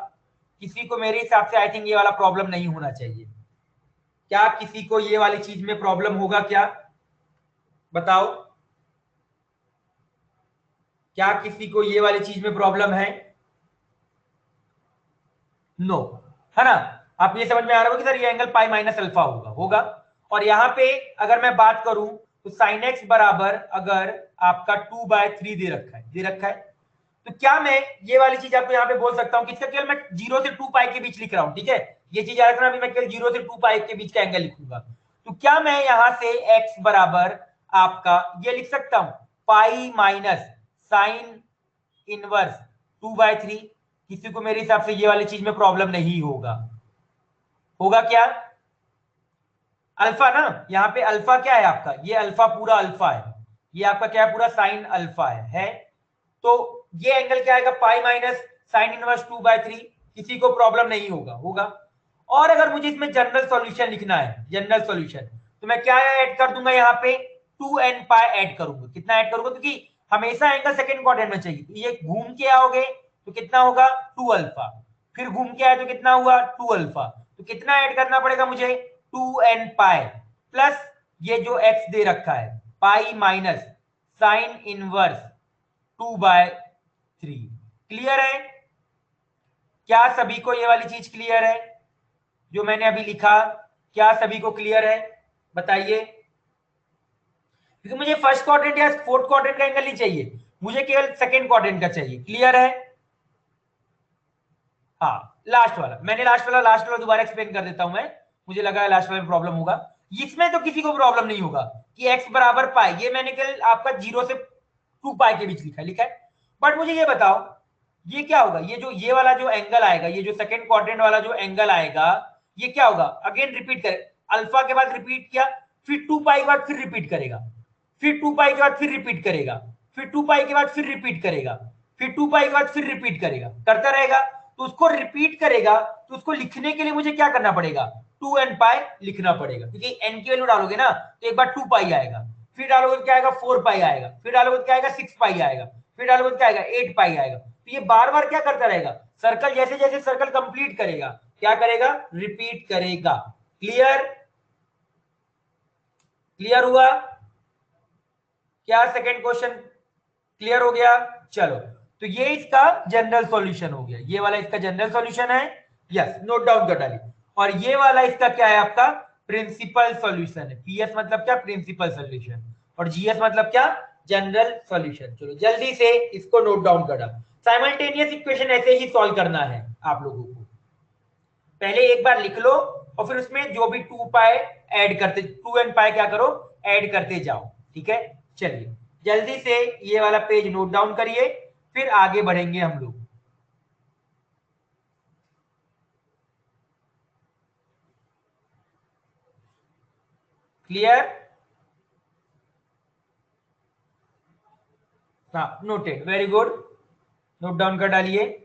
किसी को मेरे हिसाब से आई थिंक ये वाला प्रॉब्लम नहीं होना चाहिए। क्या किसी को ये वाली चीज में प्रॉब्लम होगा क्या? बताओ, क्या किसी को ये वाली चीज में प्रॉब्लम है? नो, है ना? आप ये समझ में आ रहा हो कि सर ये एंगल पाई माइनस अल्फा होगा। और यहां पे अगर मैं बात करूं तो साइन एक्स बराबर अगर आपका 2/3 दे रखा है, तो क्या मैं ये वाली चीज आपको यहाँ पे बोल सकता हूँ कि इसका केवल मैं 0 से 2 पाई के बीच लिख रहा हूँ, ठीक है? ये चीज याद रखना, अभी मैं केवल 0 से 2 पाई के बीच का एंगल लिखूंगा। तो क्या मैं यहां से x बराबर आपका ये लिख सकता हूं, पाई माइनस साइन इनवर्स 2/3? किसी को मेरे हिसाब से ये वाली चीज में प्रॉब्लम नहीं होगा क्या? अल्फा ना, यहाँ पे अल्फा क्या है आपका? ये अल्फा पूरा अल्फा है, ये आपका क्या है? पूरा साइन अल्फा है। तो ये एंगल क्या आएगा? Pi minus sine inverse 2/3। किसी को प्रॉब्लम नहीं होगा। और अगर मुझे इसमें जनरल सॉल्यूशन लिखना है, जनरल सॉल्यूशन, तो मैं क्या ऐड कर दूंगा यहाँ पे? 2n पाई ऐड करूंगा। कितना ऐड करूंगा? क्योंकि हमेशा एंगल सेकंड क्वाड्रेंट में चाहिए। तो ये घूम के आओगे तो कितना होगा? 2 अल्फा। फिर घूम के आए तो कितना हुआ? 2 अल्फा। तो कितना ऐड करना पड़ेगा मुझे? 2n पाई प्लस ये जो x दे रखा है, pi minus sine inverse 2/3। Clear है? क्या सभी को ये वाली चीज क्लियर है जो मैंने अभी लिखा? क्या सभी को क्लियर है? बताइए। क्योंकि मुझे फर्स्ट क्वाड्रेंट या फोर्थ क्वाड्रेंट का एंगल नहीं चाहिए, मुझे केवल सेकंड क्वाड्रेंट का चाहिए। क्लियर है? हाँ, लास्ट वाला दोबारा एक्सप्लेन कर देता हूं मैं, मुझे लगा लास्ट वाले में प्रॉब्लम होगा। इसमें तो किसी को प्रॉब्लम नहीं होगा कि x बराबर पाई, ये मैंने केवल आपका 0 से 2 पाई के बीच लिखा है। बट मुझे ये बताओ, ये क्या होगा? ये वाला जो एंगल आएगा, ये जो सेकंड क्वाड्रेंट वाला जो एंगल आएगा, ये क्या होगा? अगेन रिपीट कर, अल्फा के बाद रिपीट किया, फिर 2 पाई के बाद फिर रिपीट करेगा, फिर 2 पाई के बाद फिर रिपीट करेगा, फिर 2 पाई के बाद फिर रिपीट करेगा, फिर 2 पाई के बाद फिर रिपीट करेगा, करता रहेगा। तो उसको रिपीट करेगा, तो उसको लिखने के लिए मुझे क्या करना पड़ेगा? 2n पाई लिखना पड़ेगा, क्योंकि n की वैल्यू डालोगे ना तो एक बार 2 पाई आएगा, फिर डालोगे तो क्या आएगा? 4 पाई आएगा, फिर डालोगे तो क्या आएगा? 6 पाई आएगा, फिर डालोगे तो क्या आएगा? 8 पाई आएगा। तो ये बार बार क्या करता रहेगा? सर्कल जैसे जैसे सर्कल कंप्लीट करेगा, क्या करेगा? रिपीट करेगा। क्लियर? क्लियर हुआ? क्या सेकंड क्वेश्चन क्लियर हो गया? चलो, तो ये इसका जनरल सॉल्यूशन हो गया, ये वाला इसका जनरल सॉल्यूशन है, यस, नोट डाउन कर डालिए। और ये वाला इसका क्या है आपका? प्रिंसिपल सॉल्यूशन है। पीएस मतलब क्या? Principal solution. और जीएस मतलब क्या? General solution. चलो जल्दी से इसको नोट डाउन कर डालो। साइमल्टेनियस इक्वेशन ऐसे ही सॉल्व करना है आप लोगों को। पहले एक बार लिख लो और फिर उसमें जो भी 2 पाए ऐड करते, 2 एन पाए क्या करो, ऐड करते जाओ। ठीक है, चलिए जल्दी से ये वाला पेज नोट डाउन करिए, फिर आगे बढ़ेंगे हम लोग। क्लियर? हाँ, noted, very good, note down कर डालिए।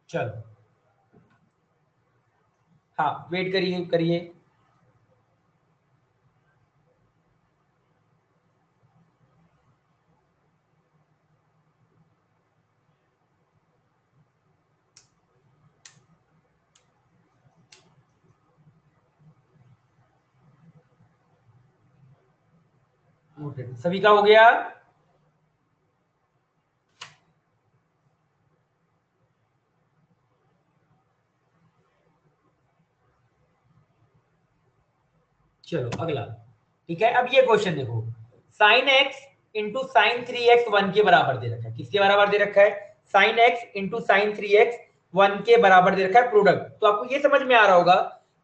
चलो, हाँ वेट करिए करिए। नोटेड, सभी का हो गया? चलो अगला। ठीक है, अब ये क्वेश्चन देखो, sign X into sign 3x 1 के बराबर दे रखा है। किसके बराबर दे रखा है? Sign X into sign 3x 1 के बराबर दे रखा है प्रोडक्ट। तो आपको ये समझ में आ रहा होगा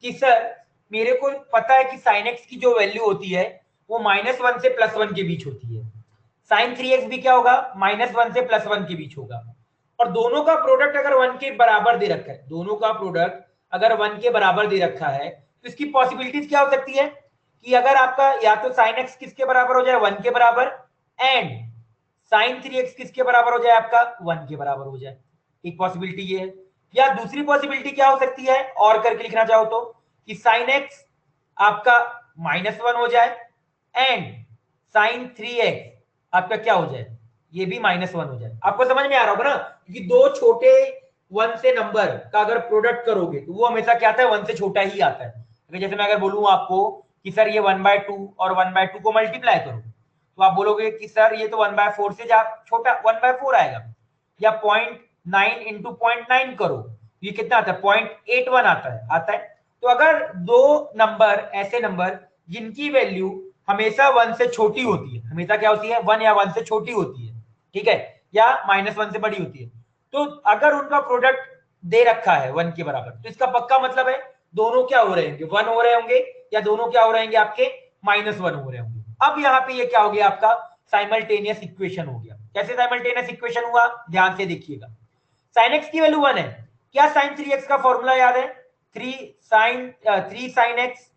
कि सर मेरे को पता है कि साइन एक्स की जो वैल्यू होती है वो -1 से +1 के बीच होती है, साइन 3x भी क्या होगा? -1 से +1 के बीच होगा। और दोनों का प्रोडक्ट अगर 1 के बराबर दे रखा है, दोनों का प्रोडक्ट अगर 1 के बराबर दे रखा है, तो इसकी पॉसिबिलिटीज क्या हो सकती है कि अगर आपका या तो साइन एक्स किसके बराबर हो जाए? 1 के बराबर, एंड साइन 3x किसके बराबर हो जाए? आपका 1 के बराबर हो जाए। एक पॉसिबिलिटी ये है। या दूसरी पॉसिबिलिटी क्या हो सकती है, और करके लिखना चाहो तो, कि साइन एक्स आपका -1 हो जाए एंड साइन 3x आपका क्या हो जाए? ये भी -1 हो जाए। आपको समझ में आ रहा होगा ना, क्योंकि दो छोटे 1 से नंबर का अगर प्रोडक्ट करोगे तो वो हमेशा क्या आता है? 1 से छोटा ही आता है। जैसे मैं अगर बोलूं आपको कि सर ये 1/2 और 1/2 को मल्टीप्लाई करो, तो आप बोलोगे कि सर ये तो 1/4 से छोटा 1/4 आएगा। या 0.9 इंटू 0.9 करो, ये कितना आता है? 0.81 आता है। तो अगर दो नंबर, ऐसे नंबर जिनकी वैल्यू हमेशा 1 से छोटी होती है, हमेशा क्या होती है? 1 या 1 से छोटी होती है, ठीक है, या -1 से बड़ी होती है, तो अगर उनका प्रोडक्ट दे रखा है 1 के बराबर, तो इसका पक्का मतलब है दोनों क्या हो रहे होंगे? 1 हो रहे होंगे, या दोनों क्या हो रहे होंगे? आपके -1 हो रहे होंगे। अब यहाँ पे ये क्या हो गया? आपका साइमल्टेनियस इक्वेशन हो गया। कैसे साइमल्टेनियस इक्वेशन हुआ? ध्यान से देखिएगा। साइन एक्स की वैल्यू 1 है, क्या साइन 3x का फॉर्मूला याद है? 3 sine x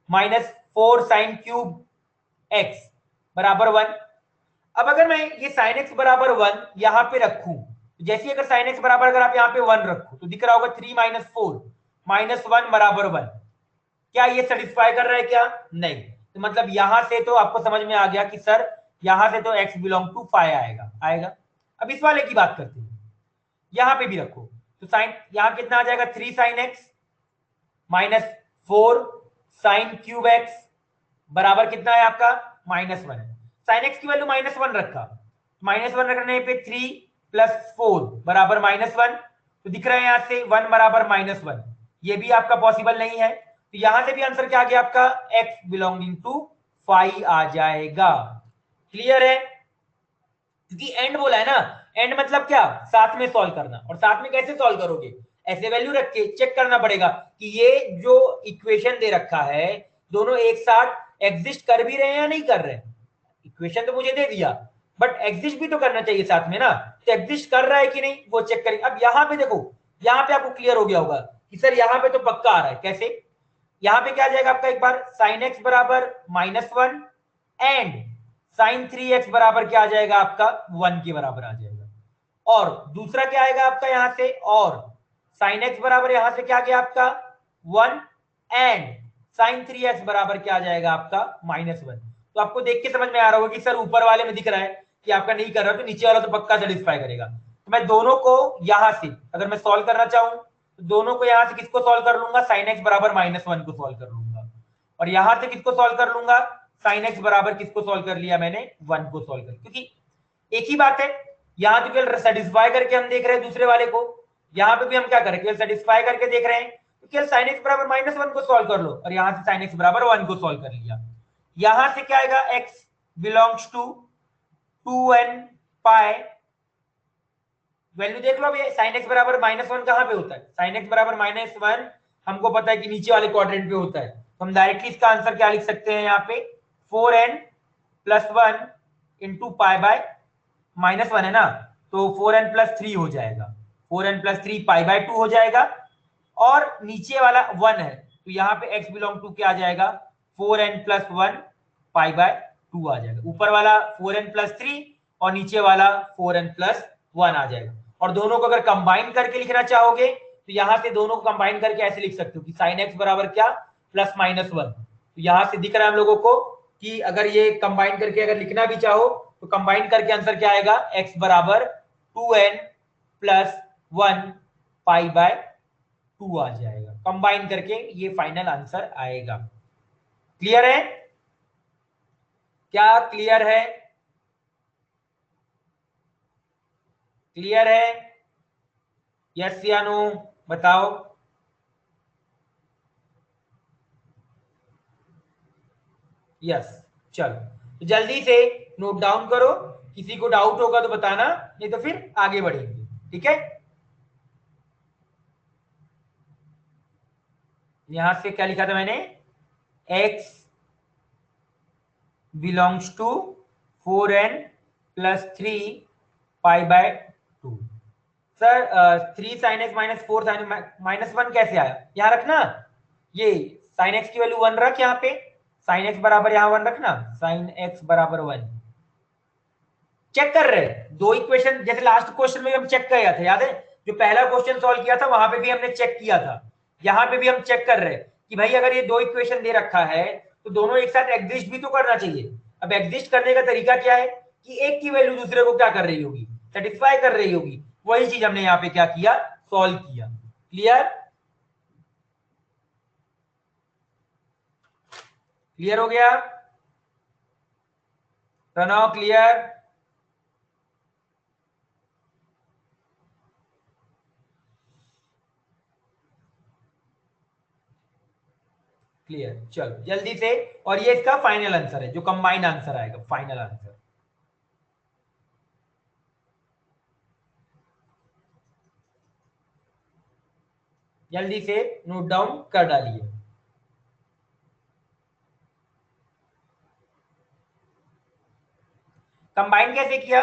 -4 sine cube x बराबर 1। अब अगर मैं ये साइन एक्स बराबर 1 यहां पे रखूं, जैसे अगर साइन एक्स बराबर अगर आप यहाँ पे 1 रखो तो दिख रहा होगा 3 - 4 -1 बराबर 1। क्या ये सेटिस्फाई कर रहा है? क्या नहीं। तो मतलब यहां से तो आपको समझ में आ गया कि सर यहां से तो x बिलोंग टू फाइव आएगा। अब इस वाले की बात करते हैं, यहां पे भी रखो तो साइन यहां कितना आ जाएगा? 3 sine x -4 sine cube x बराबर कितना है आपका? -1 है। साइन एक्स की वैल्यू -1 रखा, -1 रखने पे 3 + 4 बराबर -1, तो दिख रहा है यहां से 1 बराबर -1। ये भी आपका पॉसिबल नहीं है, तो यहां से भी आंसर क्या आ गया आपका? x बिलोंगिंग टू 5 आ जाएगा। क्लियर है? क्योंकि एंड बोला है ना, एंड मतलब क्या? साथ में सॉल्व करना। और साथ में कैसे सॉल्व करोगे? ऐसे वैल्यू रख के चेक करना पड़ेगा कि ये जो इक्वेशन दे रखा है दोनों एक साथ एग्जिस्ट कर भी रहे हैं या नहीं कर रहे हैं। इक्वेशन तो मुझे दे दिया, बट एग्जिस्ट भी तो करना चाहिए साथ में ना, तो एग्जिस्ट कर रहा है कि नहीं वो चेक करें। अब यहाँ पे देखो, यहाँ पे आपको क्लियर हो गया होगा कि सर यहाँ पे तो पक्का आ रहा है। कैसे? यहां पे क्या आ जाएगा आपका, एक बार साइन एक्स बराबर -1 एंड साइन 3x बराबर क्या आ जाएगा आपका 1 के बराबर आ जाएगा। और दूसरा क्या आएगा आपका यहां से, और साइन एक्स बराबर यहां से क्या आ गया आपका 1 एंड साइन 3x बराबर क्या आ जाएगा आपका -1। तो आपको देख के समझ में आ रहा होगा कि सर ऊपर वाले में दिख रहा है कि आपका नहीं कर रहा, तो नीचे वाला तो पक्का सेटिस्फाई करेगा। तो मैं दोनों को यहां से अगर मैं सॉल्व करना चाहूं तो दोनों को यहां से किसको सॉल्व कर लूंगा, साइन एक्स बराबर -1 को सॉल्व कर लूंगा, और यहां से किसको सॉल्व कर लूंगा, साइन एक्स बराबर किसको सॉल्व कर लिया मैंने 1 को सॉल्व कर, क्योंकि एक ही बात है। यहां तो केवल सेटिस्फाई करके हम देख रहे हैं दूसरे वाले को, यहां पे भी हम क्या करें, केवल सेटिस्फाई करके देख रहे हैं, तो केवल sin x बराबर -1 को सॉल्व कर लो, और यहां से sin x बराबर 1 को सॉल्व कर लिया। यहां से क्या आएगा, x belongs to 2n pi, value देख लो अब, ये sin x बराबर -1 कहां पे होता है, sin x बराबर -1 हमको पता है कि नीचे वाले क्वाड्रेंट पे होता है, तो हम डायरेक्टली इसका आंसर क्या लिख सकते हैं यहाँ पे 4n + 1 इंटू पाई बाय -1 है ना, तो 4n + 3 हो जाएगा, 4n + 3 पाई बाय 2 हो जाएगा, और नीचे वाला 1 है तो यहाँ पे x बिलोंग टू क्या आ जाएगा 4n + 1 पाई बाय 2 आ जाएगा, ऊपर वाला 4n + 3 और नीचे वाला 4n + 1 आ जाएगा। और दोनों को अगर कंबाइन करके लिखना चाहोगे तो यहाँ से दोनों को कंबाइन करके ऐसे लिख सकते हो कि sin x बराबर क्या +-1, तो यहाँ से दिख रहा है हम लोगों को कि अगर ये कंबाइन करके अगर लिखना भी चाहो तो कंबाइन करके आंसर क्या आएगा, x बराबर 2n + 1 पाई बाय 2 आ जाएगा, कंबाइन करके ये फाइनल आंसर आएगा। क्लियर है, क्या क्लियर है, क्लियर है, यस या नो बताओ। यस, चलो तो जल्दी से नोट डाउन करो, किसी को डाउट होगा तो बताना, नहीं तो फिर आगे बढ़ेंगे, ठीक है। यहां से क्या लिखा था मैंने, x belongs to 4n + 3 pi by 2। Sir 3 sin x -4 sin -1 कैसे आया, यहां रखना, ये sin x की वैल्यू 1 रख, यहाँ पे sin x बराबर यहाँ 1 रखना, sin x बराबर 1 चेक कर रहे हैं दो इक्वेशन, जैसे लास्ट क्वेश्चन में हम चेक किया था, याद है जो पहला क्वेश्चन सॉल्व किया था वहां पे भी हमने चेक किया था, यहाँ पे भी हम चेक कर रहे हैं कि भाई अगर ये दो इक्वेशन दे रखा है तो दोनों एक साथ एग्जिस्ट भी तो करना चाहिए। अब एग्जिस्ट करने का तरीका क्या है कि एक की वैल्यू दूसरे को क्या कर रही होगी, सेटिस्फाई कर रही होगी, वही चीज हमने यहाँ पे क्या किया, सॉल्व किया। क्लियर, क्लियर हो गया प्रणव, क्लियर, क्लियर, चलो जल्दी से। और ये इसका फाइनल आंसर है, जो कंबाइंड आंसर आएगा, फाइनल आंसर। जल्दी से नोट डाउन कर डालिए। कंबाइन कैसे किया,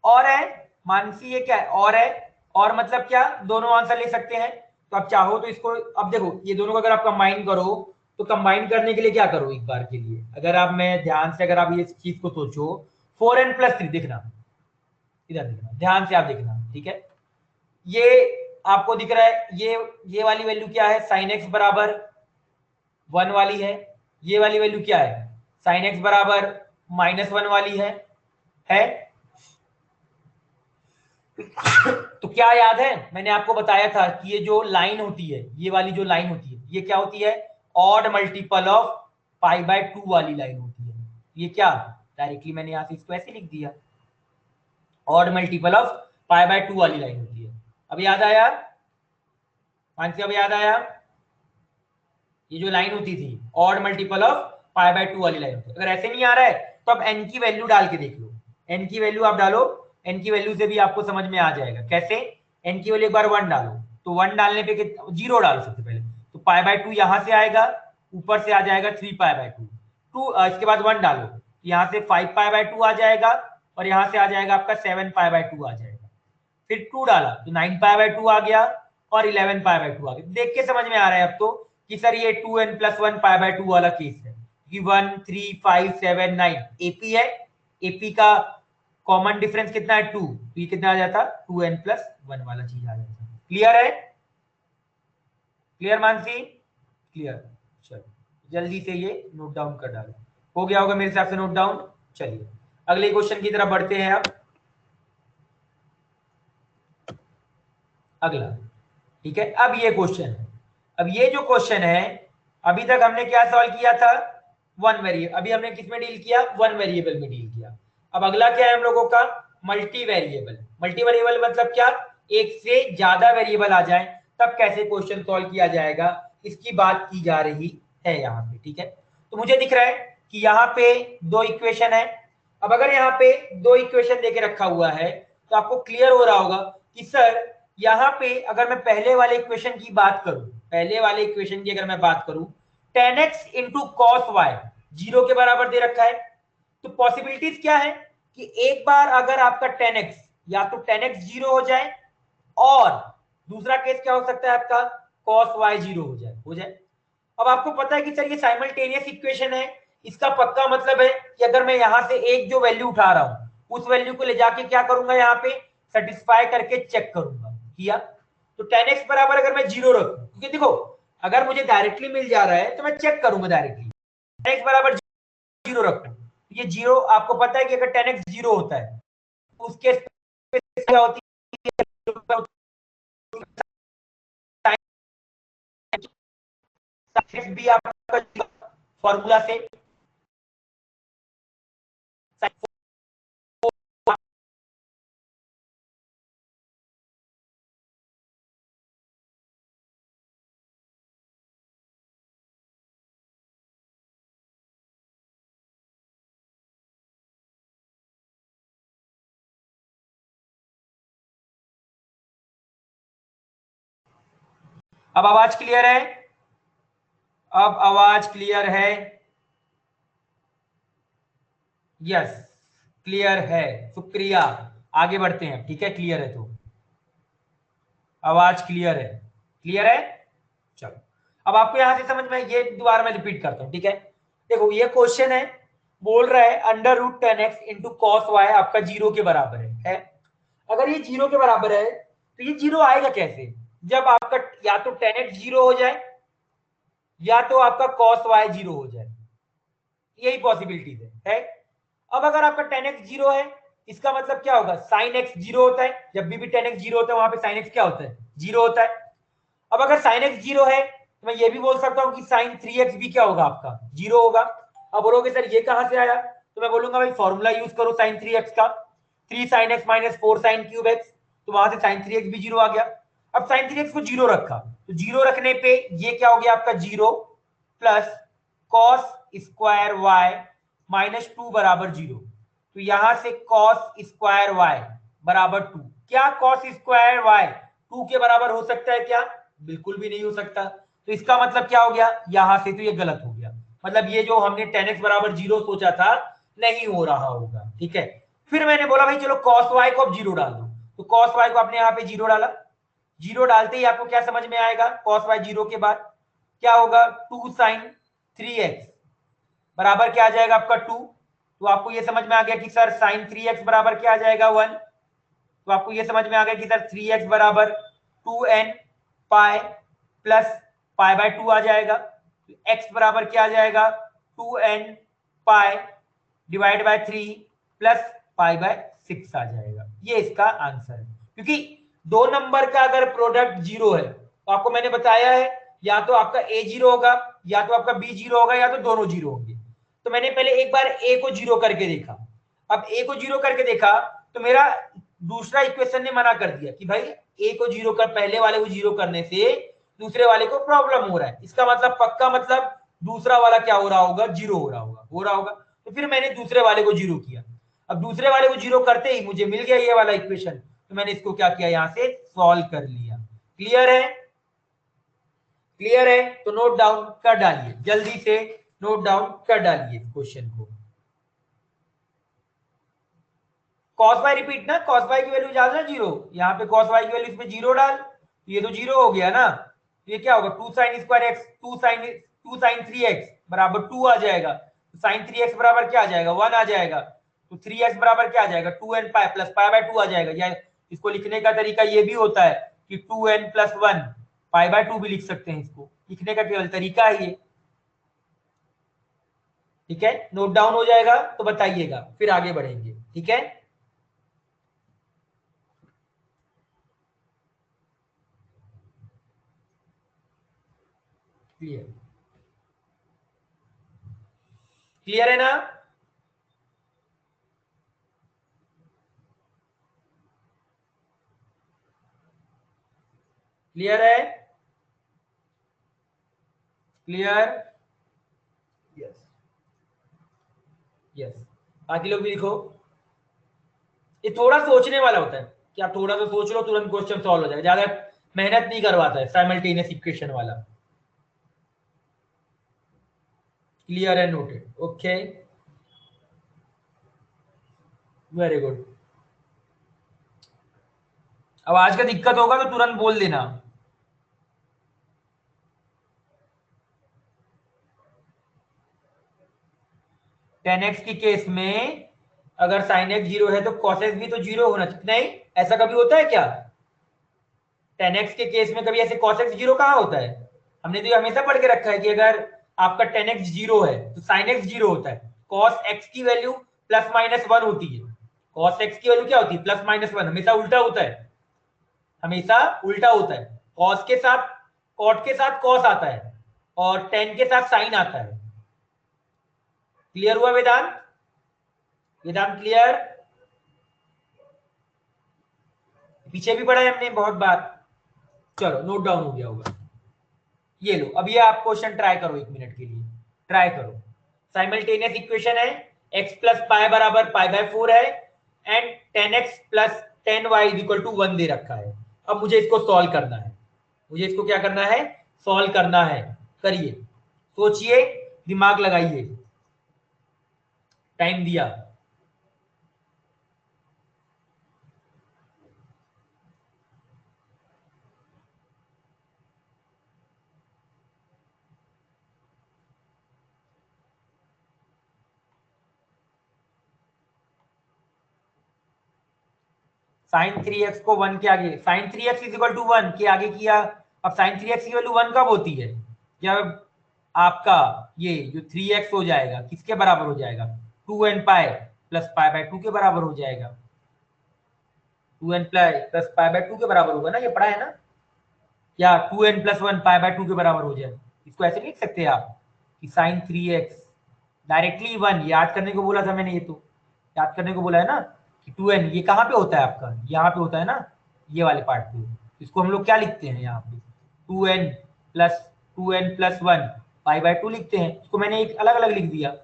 और है मानसी, ये क्या है, और है, और मतलब क्या, दोनों आंसर ले सकते हैं, तो आप चाहो तो इसको, अब देखो ये दोनों को अगर आप कंबाइन करो तो कंबाइन करने के लिए क्या करो, एक बार के लिए अगर आप, मैं ध्यान से अगर आप ये चीज को सोचो, 4n + 3 देखना, इधर देखना, ध्यान से आप देखना, ठीक है, ये आपको दिख रहा है, ये वाली वैल्यू क्या है, sin x बराबर 1 वाली है, ये वाली वैल्यू क्या है, sin x बराबर -1 वाली है तो क्या याद है, मैंने आपको बताया था कि ये जो लाइन होती है, ये वाली जो लाइन होती है, ये क्या होती है, ऑड मल्टीपल ऑफ π/2 वाली लाइन होती है। ये क्या, डायरेक्टली मैंने यहां से इसको ऐसे लिख दिया, ऑड मल्टीपल ऑफ π/2 वाली लाइन होती है। अब याद आया मानसी, अब याद आया, ये जो लाइन होती थी ऑड मल्टीपल ऑफ π/2 वाली लाइन होती है। अगर ऐसे नहीं आ रहा है तो आप n की वैल्यू डाल के देख लो, n की वैल्यू आप डालो, n की वैल्यू से भी आपको समझ में आ जाएगा कैसे, n की वैल्यू एक बार 1 डालो, तो 1 डालने पे 0 डालो सबसे पहले, तो π/2 यहां से आएगा, ऊपर से आ जाएगा 3π/2, इसके बाद 1 डालो, यहाँ से 5π/2 आ जाएगा, और यहाँ से आ जाएगा आपका 7π/2 आ जाएगा, फिर 2 डाला तो 9π/2 आ गया, और 11π/2 आ गया। देख के समझ में आ रहा है अब तो कि सर ये 2n+1 पाई बाय 2 वाला केस है कि 1 3 5 7 9 एपी है, एपी का कॉमन डिफरेंस कितना है 2, तो ये कितना आ जाता 2n+1 वाला चीज आ जाता। क्लियर है? क्लियर मानसी? क्लियर। चलो जल्दी से ये नोट डाउन कर डालो, हो गया होगा मेरे हिसाब से नोट डाउन। चलिए अगले क्वेश्चन की तरफ बढ़ते हैं। अब अगला, ठीक है, अब ये क्वेश्चन है, अब ये जो क्वेश्चन है, अभी तक हमने क्या सवाल किया था, वन वेरिएबल, अभी हमने किस में डील किया, वन वेरिएबल में डील किया। अब अगला क्या है हम लोगों का, मल्टी वेरिएबल। मल्टी वेरिएबल मतलब क्या, एक से ज्यादा वेरिएबल आ जाए तब कैसे क्वेश्चन सॉल्व किया जाएगा, इसकी बात की जा रही है यहाँ पे। ठीक है, तो मुझे दिख रहा है कि यहाँ पे दो इक्वेशन है। अब अगर यहाँ पे दो इक्वेशन देके रखा हुआ है तो आपको क्लियर हो रहा होगा कि सर यहाँ पे अगर मैं पहले वाले इक्वेशन की बात करूं, पहले वाले इक्वेशन की अगर मैं बात करूं, tan x into cos Y zero के बराबर दे रखा है, तो पॉसिबिलिटीज क्या है कि एक बार अगर आपका tan x या तो tan x जीरो हो जाए, और दूसरा केस क्या हो सकता है आपका cos y जीरो हो जाए। अब आपको पता है कि सर ये साइमल्टेनियस इक्वेशन है, इसका पक्का मतलब है कि अगर मैं यहां से एक जो वैल्यू उठा रहा हूं उस वैल्यू को ले जाके क्या करूंगा, यहाँ पे सेटिस्फाई करके चेक करूंगा। किया तो tan x बराबर अगर मैं जीरो रखूं, क्योंकि देखो अगर मुझे डायरेक्टली मिल जा रहा है तो मैं चेक करूंगा डायरेक्टली, tan x बराबर जीरो रखूं, ये जीरो आपको पता है कि अगर tan x जीरो होता है उसके क्या होती है भी आपका फॉर्मूला से अब आवाज क्लियर है? अब आवाज क्लियर है? यस क्लियर है, शुक्रिया। आगे बढ़ते हैं, ठीक है, क्लियर है तो आवाज क्लियर है, क्लियर है। चलो अब आपको यहां से समझ में, ये दोबारा मैं रिपीट करता हूं, ठीक है। देखो ये क्वेश्चन है, बोल रहा है under root tan X into cos Y आपका जीरो के बराबर है। अगर ये जीरो के बराबर है तो ये जीरो आएगा कैसे, जब आपका या तो टेन एक्स जीरो हो जाए या तो आपका कॉस वाई जीरो हो जाए, यही पॉसिबिलिटीज है। अब अगर आपका टेन एक्स जीरो है, इसका मतलब क्या होगा, साइन एक्स जीरो होता है, जब भी टेन एक्स जीरो होता है वहां पे साइन एक्स क्या होता है, जीरो होता है। अब अगर साइन एक्स जीरो है तो मैं ये भी बोल सकता हूं कि साइन थ्री एक्स भी क्या होगा आपका, जीरो होगा। अब बोलोगे सर ये कहां से आया, तो मैं बोलूंगा भाई फॉर्मूला यूज करो साइन थ्री एक्स का, three sine x minus four sine cube x, तो वहां से साइन थ्री एक्स भी जीरो आ गया। अब साइन थ्री एक्स को जीरो रखा तो जीरो रखने पे ये क्या हो गया आपका zero plus cos square Y minus two बराबर जीरो, तो यहां से कॉस स्क्वायर वाई बराबर टू, क्या कॉस स्क्वायर वाई टू के बराबर हो सकता है क्या, बिल्कुल भी नहीं हो सकता। तो इसका मतलब क्या हो गया, यहां से तो ये गलत हो गया, मतलब ये जो हमने टेन एक्स बराबर जीरो सोचा था नहीं हो रहा होगा। ठीक है, फिर मैंने बोला भाई चलो कॉस वाई को अब जीरो डाल दो, तो कॉस वाई को आपने यहाँ पे जीरो डाला, जीरो डालते ही आपको क्या समझ में आएगा, कॉस वाई जीरो के बाद क्या होगा, टू साइन थ्री एक्स बराबर क्या आ जाएगा आपका टू, तो आपको ये समझ में आ गया कि सर साइन थ्री एक्स बराबर क्या आ जाएगा वन, तो आपको ये समझ में आ गया कि सर थ्री एक्स बराबर two N pi plus pi by two आ जाएगा, एक्स बराबर क्या आ जाएगा two N pi divide by three plus pi by six आ जाएगा। ये इसका आंसर है, क्योंकि दो नंबर का अगर प्रोडक्ट जीरो है तो आपको मैंने बताया है या तो आपका ए जीरो होगा या तो आपका बी जीरो होगा या तो दोनों जीरो होंगे। तो मैंने पहले एक बार ए को जीरो करके देखा, अब ए को जीरो करके देखा तो मेरा दूसरा इक्वेशन ने मना कर दिया कि भाई ए को जीरो कर, पहले वाले को जीरो करने से दूसरे वाले को प्रॉब्लम हो रहा है, इसका मतलब पक्का मतलब दूसरा वाला क्या हो रहा होगा, जीरो हो रहा होगा। तो फिर मैंने दूसरे वाले को जीरो किया, अब दूसरे वाले को जीरो करते ही मुझे मिल गया ये वाला इक्वेशन, तो मैंने इसको क्या किया, यहां से सॉल्व कर लिया। क्लियर है? क्लियर है तो नोट डाउन कर डालिए, जल्दी से नोट डाउन कर डालिए क्वेश्चन को। कॉस वाई रिपीट ना, कॉस वाई की वैल्यू डालना जीरो, यहाँ पे कॉस वाई की वैल्यू इसमें जीरो डाल, ये तो जीरो हो गया ना, ये क्या होगा 2 sin² x 2 sin 3x बराबर 2 आ जाएगा। तो sin 3x बराबर क्या आ जाएगा 1 आ जाएगा। तो 3x बराबर क्या आ जाएगा 2n pi plus pi by 2 आ जाएगा। या इसको लिखने का तरीका ये भी होता है कि 2n प्लस 1 पाई बाय 2 भी लिख सकते हैं। इसको लिखने का केवल तरीका है ये। ठीक है, नोट डाउन हो जाएगा तो बताइएगा, फिर आगे बढ़ेंगे। ठीक है, क्लियर, क्लियर है ना? क्लियर है? क्लियर? Yes, yes. बाकी लोग भी लिखो। ये थोड़ा सोचने वाला होता है कि आप थोड़ा सा सोच लो तुरंत क्वेश्चन सॉल्व हो जाएगा। ज्यादा मेहनत नहीं करवाता है साइमल्टेनियस इक्वेशन वाला। Clear and noted, okay, very good. अब आज का दिक्कत होगा तो तुरंत बोल देना। टेन एक्स के केस में अगर साइन एक्स जीरो है तो कॉस एक्स भी तो जीरो होना चाहिए। नहीं, ऐसा कभी होता है क्या? टेन एक्स के केस में कभी ऐसे कॉस एक्स जीरो कहाँ होता है? हमने तो ये हमेशा पढ़ के रखा है कि अगर आपका टेन एक्स जीरो है तो साइन एक्स जीरो होता है। कॉस एक्स की वैल्यू प्लस माइनस वन होती है। कॉस एक्स की वैल्यू क्या होती है प्लस माइनस वन। हमेशा उल्टा होता है, हमेशा उल्टा होता है। कॉस के साथ कॉट के साथ कॉस आता है और टेन के साथ साइन आता है। क्लियर हुआ वेदांत? वेदांत क्लियर? पीछे भी पढ़ा है हमने बहुत बार। चलो नोट डाउन हो गया होगा। ये लो, अब ये आप क्वेश्चन ट्राई करो 1 मिनट के लिए, ट्राई करो। साइमल्टेनियस इक्वेशन है, x प्लस पाई बराबर पाई बाय 4 है and 10x plus 10y equal to 1 दे रखा है। अब मुझे इसको सॉल्व करना है। मुझे इसको क्या करना है? सॉल्व करना है। करिए, सोचिए, दिमाग लगाइए, टाइम दिया। साइन 3x को 1 के आगे, sign 3x is equal to 1 के आगे किया। अब साइन 3x की वैल्यू 1 कब होती है? जब आपका ये जो 3x हो जाएगा किसके बराबर हो जाएगा 2n pi plus pi by 2 के बराबर हो जाएगा। 2n प्लस पाई बाय 2 के बराबर होगा ना, ये पढ़ा है ना? या 2n प्लस 1 पाई बाय 2 के बराबर हो जाए। इसको ऐसे लिख सकते हैं आप कि साइन 3x डायरेक्टली 1, याद करने को बोला था मैंने, ये तो याद करने को बोला है ना कि 2n ये कहाँ पे होता है आपका, यहाँ पे होता है ना, ये वाले पार्ट पे। इसको हम लोग क्या लिखते हैं यहाँ पे 2n प्लस 1 पाई बाय 2 लिखते हैं। इसको मैंने एक अलग अलग लिख दिया।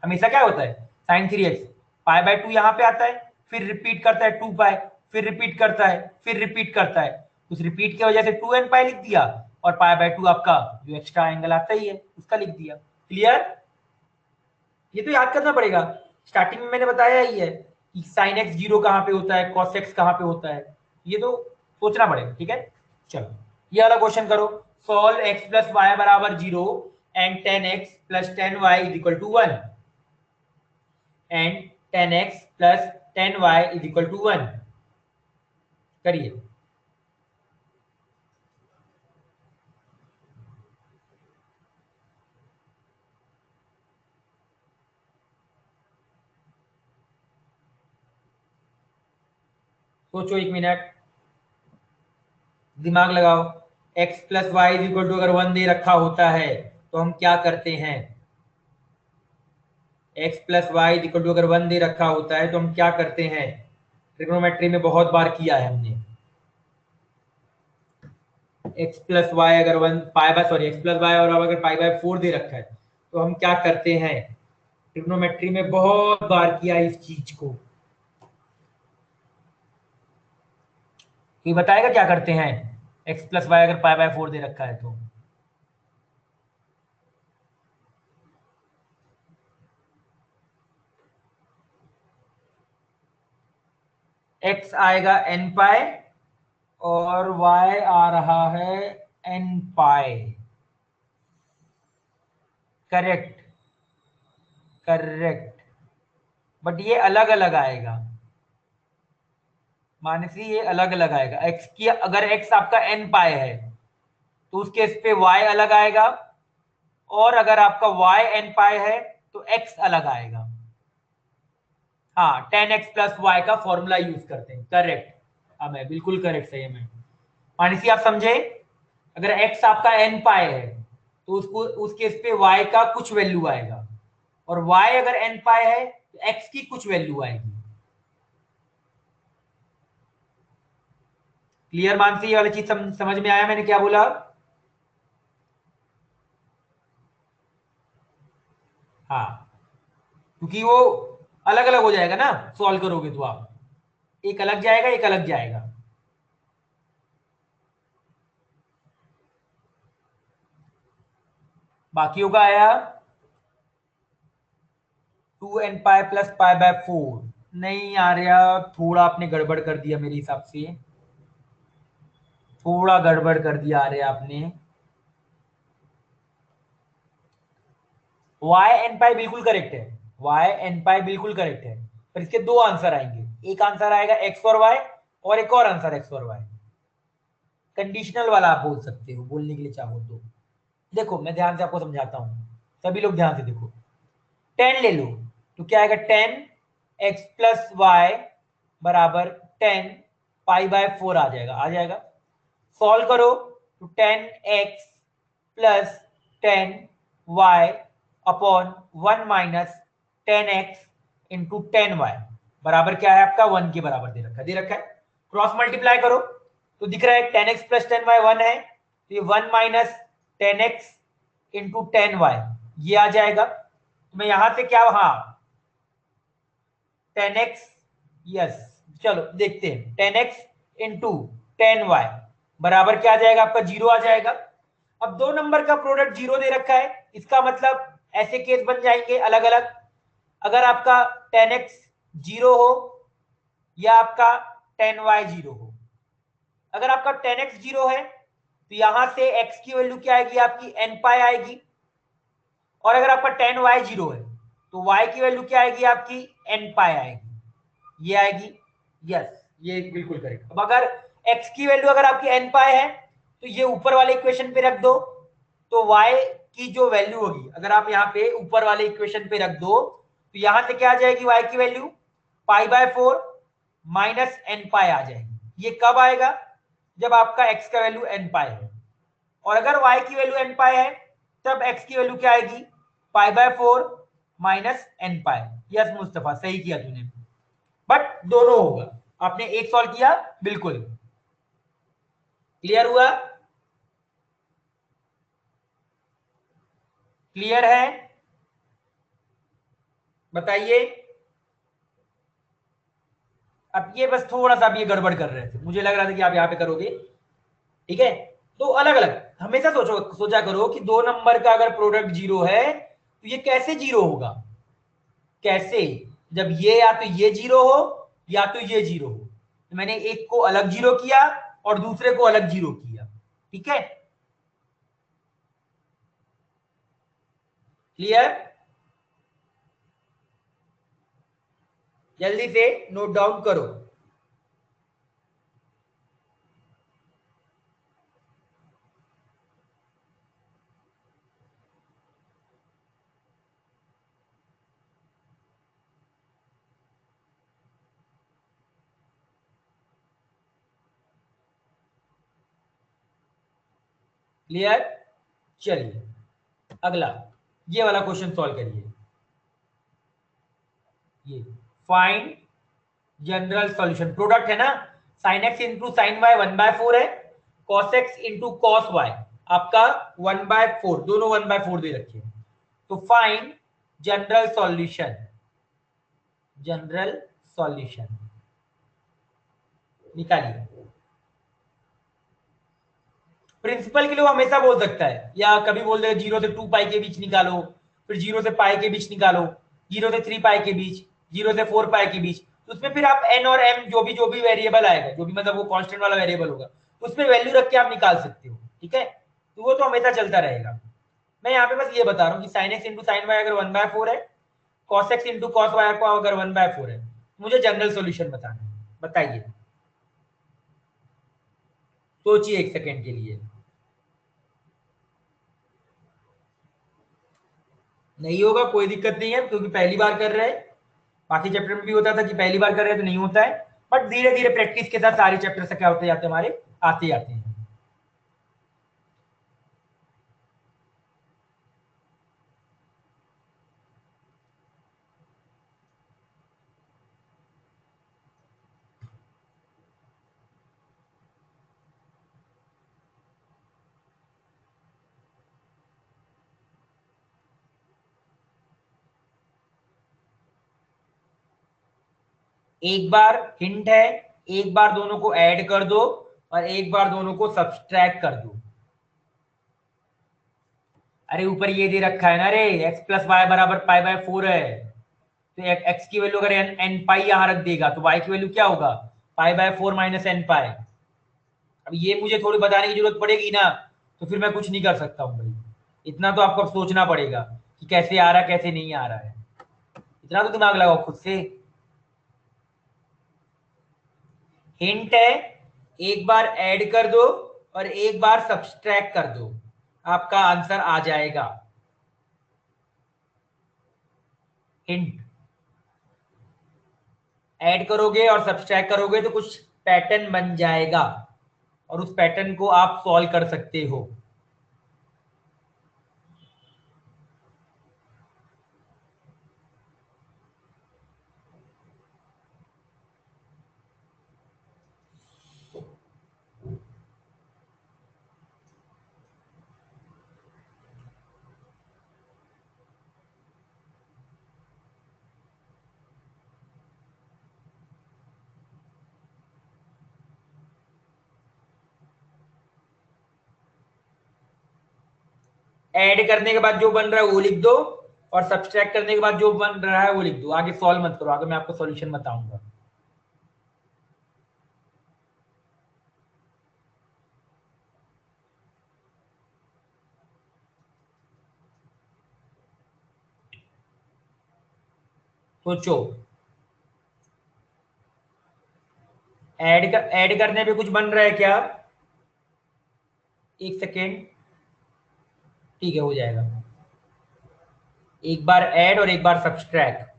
हमेशा क्या होता है साइन 3x पाई बाय 2 यहाँ पे आता है, फिर रिपीट करता है 2 पाई, फिर रिपीट करता है, फिर रिपीट करता है। उस रिपीट की वजह से 2n पाई लिख दिया और पाई बाय 2 आपका जो एक्स्ट्रा एंगल आता ही है उसका लिख दिया। क्लियर? ये तो याद करना पड़ेगा। स्टार्टिंग में मैंने बताया ही है कि साइन एक्स जीरो कहाँ पे होता है, कॉस एक्स कहाँ पे होता है, ये तो सोचना पड़ेगा। ठीक है, चलो ये वाला क्वेश्चन करो। सॉल्व एक्स प्लस वाई बराबर 0 and 10x plus 10y is equal to 1 and 10x plus 10y is equal to 1। करिए, सोचो 1 मिनट, दिमाग लगाओ। x plus Y is equal to अगर 1 दे रखा होता है तो हम क्या करते हैं? x plus Y is equal to अगर 1 दे रखा होता है तो हम क्या करते हैं? ट्रिग्नोमेट्री में बहुत बार किया है हमने। एक्स प्लस वाई अगर 1 pi by sorry X plus Y और अगर पाई बाय 4 दे रखा है तो हम क्या करते हैं? ट्रिग्नोमेट्री में बहुत बार किया इस चीज को। ये बताएगा क्या करते हैं? एक्स प्लस वाई अगर पाई बाय 4 दे रखा है तो एक्स आएगा एन पाई और y आ रहा है n pi, correct correct, but ये अलग अलग आएगा मानसी, ये अलग अलग आएगा। x की अगर x आपका n पाई है तो उस केस पे y अलग आएगा, और अगर आपका y n पाई है तो x अलग आएगा। हाँ, 10x प्लस वाई का फॉर्मूला यूज करते हैं, करेक्ट। हाँ मैं बिल्कुल करेक्ट, सही है मैं। मानसी आप समझे, अगर x आपका n पाई है तो उसको उस केस पे y का कुछ वैल्यू आएगा, और y अगर n पाई है तो x की कुछ वैल्यू आएगी। क्लियर मानसी, ये वाली चीज समझ में आया मैंने क्या बोला? हाँ, क्योंकि वो अलग अलग हो जाएगा ना, सॉल्व करोगे तो आप, एक अलग जाएगा एक अलग जाएगा। बाकियों का आया 2n pi plus pi by 4। नहीं आ रहा, थोड़ा आपने गड़बड़ कर दिया मेरे हिसाब से, थोड़ा गड़बड़ कर दिया आ रहा आपने। y n पाई बिल्कुल करेक्ट है, y n पाई बिल्कुल करेक्ट है, पर इसके दो आंसर आएंगे, एक आंसर आएगा x और y, और एक और आंसर x और y। कंडीशनल वाला आप बोल सकते हो, बोलने के लिए चाहो तो। देखो मैं ध्यान से आपको समझाता हूँ, सभी लोग ध्यान से देखो। 10 ले लो तो क्या आएगा, 10x प्लस वाई बराबर 10 पाई बाय 4 आ जाएगा, आ जाएगा। सॉल्व करो तो 10x plus 10y upon 1 minus 10x into 10y बराबर क्या है आपका, 1 के बराबर दे रखा है। क्रॉस मल्टीप्लाई करो तो दिख रहा है 10x प्लस 10y 1 है, तो ये 1 माइनस 10x इंटू 10y ये आ जाएगा। तो मैं यहां से क्या, हाँ 10x, यस, चलो देखते हैं। 10x इंटू 10y बराबर क्या आ जाएगा आपका, 0 आ जाएगा। अब दो नंबर का प्रोडक्ट 0 दे रखा है, इसका मतलब ऐसे केस बन जाएंगे अलग अलग। अगर आपका 10x 0 हो या आपका 10y 0 हो, अगर आपका 10x 0 है तो यहां से x की वैल्यू क्या आएगी आपकी, n पाई आएगी। और अगर आपका 10y 0 है तो y की वैल्यू क्या आएगी आपकी, n पाई आएगी, ये आएगी। यस, ये बिल्कुल करेक्ट। अब अगर x की वैल्यू अगर आपकी n पाई है तो ये ऊपर वाले इक्वेशन पे रख दो, तो y की जो वैल्यू होगी अगर आप यहाँ पे ऊपर वाले इक्वेशन पे रख दो तो यहां से क्या आ जाएगी y की value, pi by 4 minus n पाई आ जाएगी। ये कब आएगा, जब आपका x का वैल्यू n पाई है। और अगर y की वैल्यू n पाई है तब x की वैल्यू क्या आएगी, पाई by 4 minus n pi. Yes Mustafa, सही किया तूने, बट दोनों होगा। आपने एक सॉल्व किया, बिल्कुल क्लियर हुआ, क्लियर है, बताइए। अब ये बस थोड़ा सा आप ये गड़बड़ कर रहे थे, मुझे लग रहा था कि आप यहाँ पे करोगे, ठीक है। तो अलग अलग हमेशा सोचा करो कि दो नंबर का अगर प्रोडक्ट 0 है तो ये कैसे 0 होगा, कैसे, जब ये या तो ये 0 हो या तो ये 0 हो। तो मैंने एक को अलग 0 किया और दूसरे को अलग 0 किया, ठीक है, क्लियर। जल्दी से नोट डाउन करो। क्लियर, चलिए अगला ये वाला क्वेश्चन सॉल्व करिए। ये फाइंड जनरल सॉल्यूशन, प्रोडक्ट है ना, sine X into sine Y 1/4 है, cos X into cos Y आपका 1/4, दोनों 1/4 दे रखे हैं। तो find general solution, general solution निकालिए। प्रिंसिपल के लिए वो हमेशा बोल सकता है, या कभी बोल देगा 0 से 2 पाई के बीच निकालो, फिर 0 से पाई के बीच निकालो, 0 से 3 पाई के बीच, 0 से 4 पाई के बीच। तो उसमें फिर आप n और m जो भी वेरिएबल आएगा, जो भी मतलब वो कांस्टेंट वाला वेरिएबल होगा, उसमें वैल्यू रख के आप निकाल सकते हो, ठीक है, तो वो तो हमेशा चलता रहेगा। मैं यहाँ पे बस ये बता रहा हूँ कि sine X into sine Y अगर 1/4 है, cos X into cos Y को अगर 1/4 है, मुझे जनरल सॉल्यूशन बताना है। बताइए, सोचिए एक सेकेंड के लिए। नहीं होगा, कोई दिक्कत नहीं है, क्योंकि पहली बार कर रहे हैं। बाकी चैप्टर में भी होता था कि पहली बार कर रहे हैं तो नहीं होता है, बट धीरे धीरे प्रैक्टिस के साथ सारे चैप्टर से क्या होते जाते हैं, हमारे आते जाते हैं। एक बार हिंट है, एक बार दोनों को ऐड कर दो और एक बार दोनों को सब्सट्रैक्ट कर दो। अरे ऊपर ये दे रखा है ना, अरे एक्स प्लस वाई बराबर पाई/4 है, तो एक्स की वैल्यू अगर एन पाई यहां रख देगा तो वाई की वैल्यू क्या होगा, पाई/4 माइनस एन पाई। अब ये मुझे थोड़ी बताने की जरूरत पड़ेगी ना, तो फिर मैं कुछ नहीं कर सकता हूँ भाई। इतना तो आपको अब सोचना पड़ेगा कि कैसे आ रहा है कैसे नहीं आ रहा है, इतना तो दिमाग लगाओ खुद से। हिंट है, एक बार ऐड कर दो और एक बार सब्सट्रैक्ट कर दो, आपका आंसर आ जाएगा। हिंट, ऐड करोगे और सब्सट्रैक्ट करोगे तो कुछ पैटर्न बन जाएगा और उस पैटर्न को आप सॉल्व कर सकते हो। ऐड करने के बाद जो बन रहा है वो लिख दो और सब्सट्रैक्ट करने के बाद जो बन रहा है वो लिख दो। आगे सॉल्व मत करो, आगे मैं आपको सॉल्यूशन बताऊंगा। सोचो, ऐड करने पे कुछ बन रहा है क्या? एक सेकेंड, ठीक है हो जाएगा। एक बार ऐड और एक बार subtract.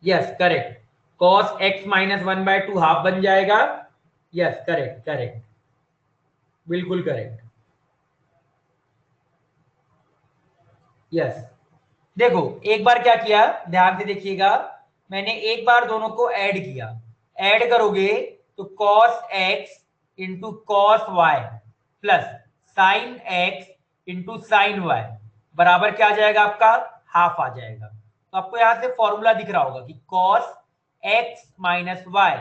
Yes correct, cos X minus 1/2 half बन जाएगा। यस करेक्ट करेक्ट, बिल्कुल करेक्ट। यस, देखो एक बार क्या किया, ध्यान से देखिएगा, मैंने एक बार दोनों को ऐड किया। ऐड करोगे तो cos X into cos Y plus sine X into sine Y बराबर क्या आ जाएगा आपका, हाफ आ जाएगा। तो आपको यहां से फॉर्मूला दिख रहा होगा कि कॉस एक्स माइनस वाई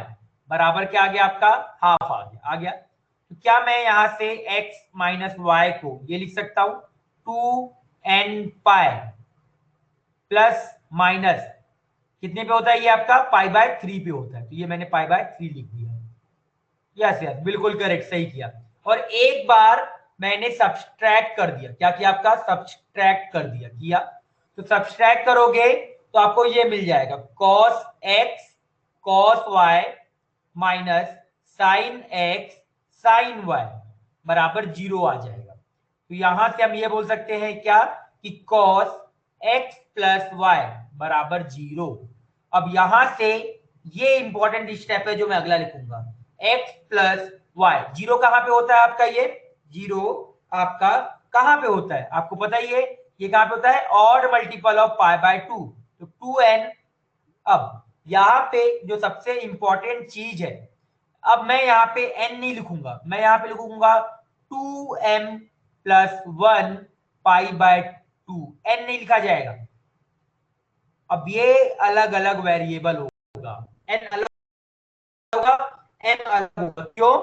बराबर क्या आ गया आपका, हाफ आ गया। आ गया तो क्या मैं यहां से एक्स माइनस वाई को ये लिख सकता हूं, 2n पाई प्लस माइनस कितने पे होता है ये आपका, पाई/3 पे होता है, तो ये मैंने पाई/3 लिख दिया। यस यस बिल्कुल करेक्ट, सही किया। और एक बार मैंने सब्सट्रैक्ट कर दिया, क्या किया आपका, सब्सट्रैक्ट कर दिया, किया तो सब्सट्रैक्ट करोगे तो आपको ये मिल जाएगा cos X cos Y minus sine X sine Y बराबर 0 आ जाएगा। तो यहां से हम ये बोल सकते हैं क्या कि कॉस एक्स प्लस वाई बराबर 0। अब यहां से ये इंपॉर्टेंट स्टेप है जो मैं अगला लिखूंगा, एक्स प्लस वाई। 0 कहां पे होता है आपका, ये 0 आपका कहां पे होता है आपको पता ही है, ये कहां पे होता है, ऑड मल्टीपल ऑफ पाई/2, तो 2n। अब यहाँ पे जो सबसे इंपॉर्टेंट चीज है, अब मैं यहाँ पे n नहीं लिखूंगा, मैं यहाँ पे लिखूंगा 2m प्लस 1 पाई/2, n नहीं लिखा जाएगा। अब ये अलग अलग वेरिएबल होगा, n अलग होगा, n अलग होगा, क्यों,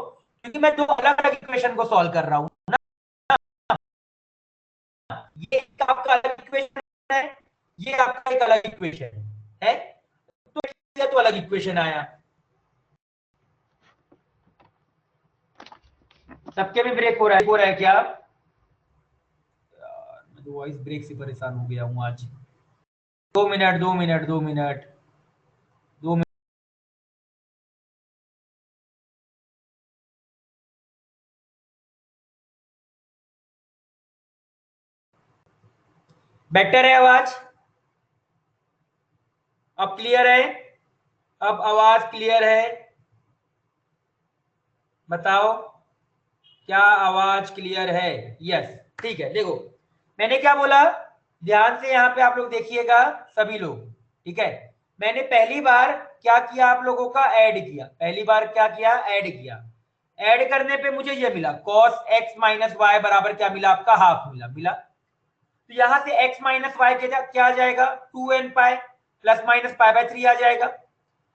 क्योंकि मैं दो अलग अलग इक्वेशन को सॉल्व कर रहा हूं ना। है, ये आपका एक अलग इक्वेशन है, तो अलग इक्वेशन आया। सबके में ब्रेक हो रहा है क्या? मैं तो वॉइस ब्रेक से परेशान हो गया हूँ आज। 2 minute 2 minute 2 minute 2 minute. Better है आवाज? अब क्लियर है? अब आवाज क्लियर है? बताओ, क्या आवाज क्लियर है? यस, ठीक है। देखो मैंने क्या बोला, ध्यान से यहाँ पे आप लोग देखिएगा सभी लोग, ठीक है। मैंने पहली बार क्या किया, आप लोगों का ऐड किया, पहली बार क्या किया, ऐड किया। ऐड करने पे मुझे ये मिला cos x माइनस वाई बराबर क्या मिला आपका, हाफ मिला। तो यहां से x माइनस वाई क्या आ जाएगा, 2n पाई प्लस माइनस पाई बाय 3 आ जाएगा।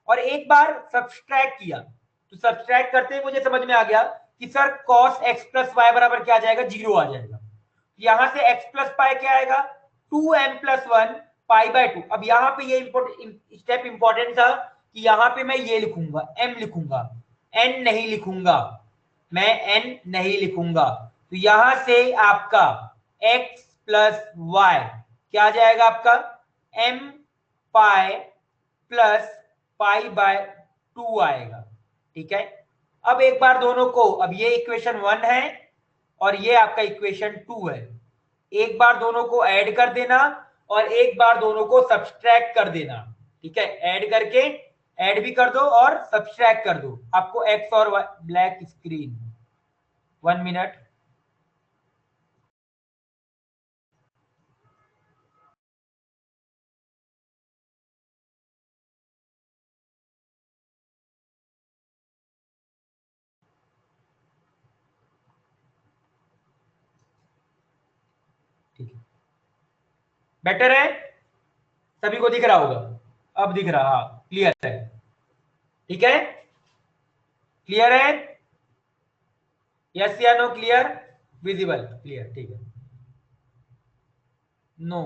और एक बार सब्सट्रैक्ट किया, तो सब्सट्रैक्ट करते ही मुझे समझ में आ गया कि sir cos x plus Y बराबर क्या आ जाएगा, 0 आ जाएगा। यहां से x प्लस पाई क्या आएगा, 2m प्लस 1 पाई बाय 2। अब यहाँ पे ये स्टेप इंपॉर्टेंट था कि यहाँ पे मैं ये लिखूंगा, m लिखूंगा, n नहीं लिखूंगा, मैं n नहीं लिखूंगा। तो यहां से आपका x प्लस वाई क्या आ जाएगा आपका, m pi plus pi by 2 आएगा, ठीक है। अब एक बार दोनों को, अब ये इक्वेशन 1 है और ये आपका इक्वेशन 2 है, एक बार दोनों को ऐड कर देना और एक बार दोनों को सब्सट्रैक्ट कर देना, ठीक है। ऐड करके ऐड भी कर दो और सब्सट्रैक्ट कर दो, आपको एक्स और ब्लैक स्क्रीन। 1 मिनट। ठीक है, बेटर है, सभी को दिख रहा होगा, अब दिख रहा, हाँ क्लियर है, ठीक है, क्लियर है, यस या नो, क्लियर, विजिबल, क्लियर, ठीक है, no,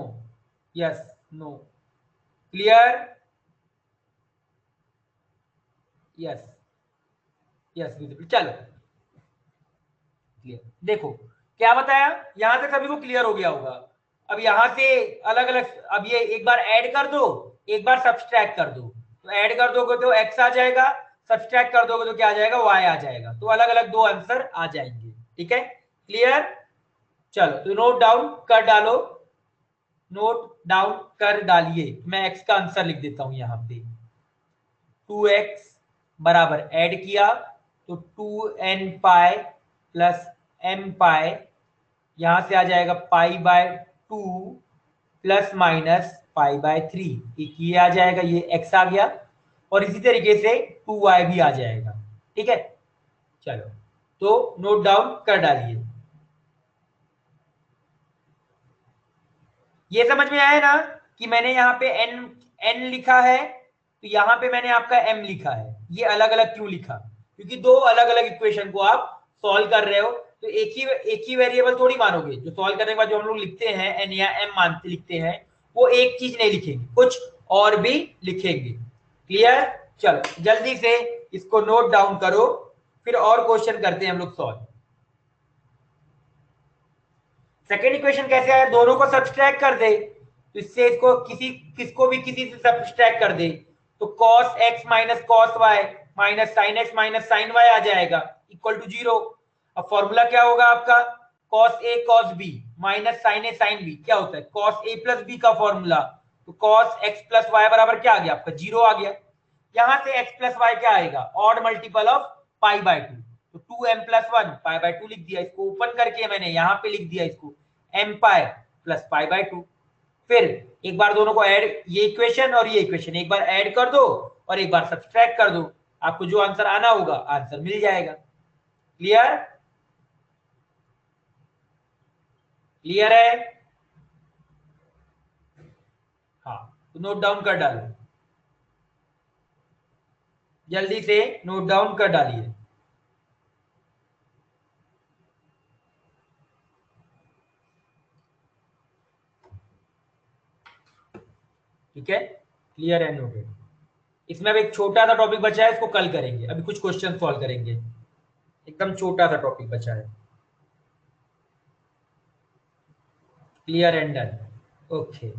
yes, no, clear, yes, yes visible, चलो क्लियर। देखो क्या बताया, यहां तक सभी को क्लियर हो गया होगा। अब यहां से अलग अलग, अब ये एक बार ऐड कर दो, एक बार सब्सट्रैक्ट कर दो। तो ऐड कर दोगे तो x आ जाएगा, सब्सट्रैक्ट कर दोगे तो क्या आ जाएगा, y आ जाएगा। तो अलग अलग दो आंसर आ जाएंगे, ठीक है, क्लियर। चलो तो नोट डाउन कर डालो, नोट डाउन कर डालिए। मैं x का आंसर लिख देता हूं यहां पे, 2x बराबर ऐड किया तो 2n पाई प्लस m पाई, यहां से आ जाएगा पाई by 2 plus minus pi bye 3, एक ये आ जाएगा, ये x आ गया, और इसी तरीके से 2y भी आ जाएगा, ठीक है। चलो तो नोट डाउन कर डालिए। ये समझ में आया ना कि मैंने यहाँ पे n लिखा है, तो यहाँ पे मैंने आपका m लिखा है। ये अलग अलग क्यों लिखा, क्योंकि दो अलग अलग इक्वेशन को आप सॉल्व कर रहे हो, तो एक ही वेरिएबल थोड़ी मानोगे। जो सॉल्व करने के बाद जो हम लोग लिखते हैं n या m मानते लिखते हैं, वो एक चीज नहीं लिखेंगे, कुछ और भी लिखेंगे, क्लियर। चलो जल्दी से इसको नोट डाउन करो, फिर और क्वेश्चन करते हैं हम लोग सॉल्व। सेकेंड इक्वेशन कैसे आया, दोनों को सब्सट्रैक्ट कर दे, तो इससे इसको किसको भी किसी से सब्सट्रैक्ट कर दे, तो cos x minus cos y minus sin x minus sin y आ जाएगा इक्वल टू 0। अब फॉर्मूला क्या होगा आपका, cos a cos b minus sin a sin b क्या होता है, cos a प्लस b का फॉर्मूला। तो cos x प्लस y बराबर क्या आ गया आपका, 0 आ गया। यहां से x प्लस y क्या आएगा, odd multiple of pi by 2, तो 2m प्लस 1 पाई बाय 2 लिख दिया, इसको ओपन करके मैंने यहां पे लिख दिया इसको m pi plus pi by 2। फिर एक बार दोनों को ऐड, ये इक्वेशन और ये इक्वेशन एक बार ऐड कर दो और एक बार सब्सट्रैक्ट कर दो, आपको जो आंसर आना होगा आंसर मिल जाएगा, क्लियर, क्लियर है, हाँ तो नोट डाउन कर डालो, जल्दी से नोट डाउन कर डालिए। ठीक है, क्लियर एंड नोटेड। इसमें अब एक छोटा सा टॉपिक बचा है, इसको कल करेंगे, अभी कुछ क्वेश्चन सॉल्व करेंगे, एकदम छोटा सा टॉपिक बचा है। Clear and done. ओके,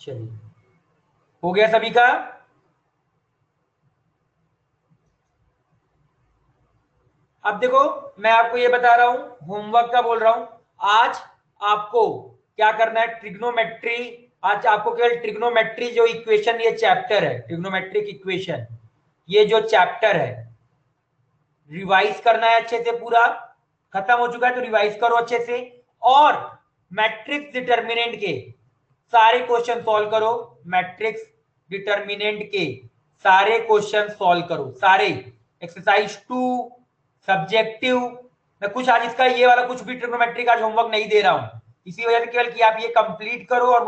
चलिए, हो गया सभी का। अब देखो, मैं आपको ये बता रहा हूं, होमवर्क का बोल रहा हूं। आज आपको क्या करना है, ट्रिग्नोमेट्री। आज आपको केवल ट्रिग्नोमेट्री जो इक्वेशन, ये चैप्टर है ट्रिग्नोमेट्रिक इक्वेशन, ये जो चैप्टर है रिवाइज करना है अच्छे से। पूरा खत्म हो चुका है तो रिवाइज करो अच्छे से। और मैट्रिक्स डिटर्मिनेंट के सारे क्वेश्चन सॉल्व करो। मैट्रिक्स डिटर्मिनेंट के सारे क्वेश्चन सॉल्व करो, सारे। Exercise 2, subjective. मैं कुछ आज इसका ये वाला कुछ भी ट्रिग्नोमेट्री का आज होमवर्क नहीं दे रहा हूं, इसी वजह से केवल कि आप ये कंप्लीट करो और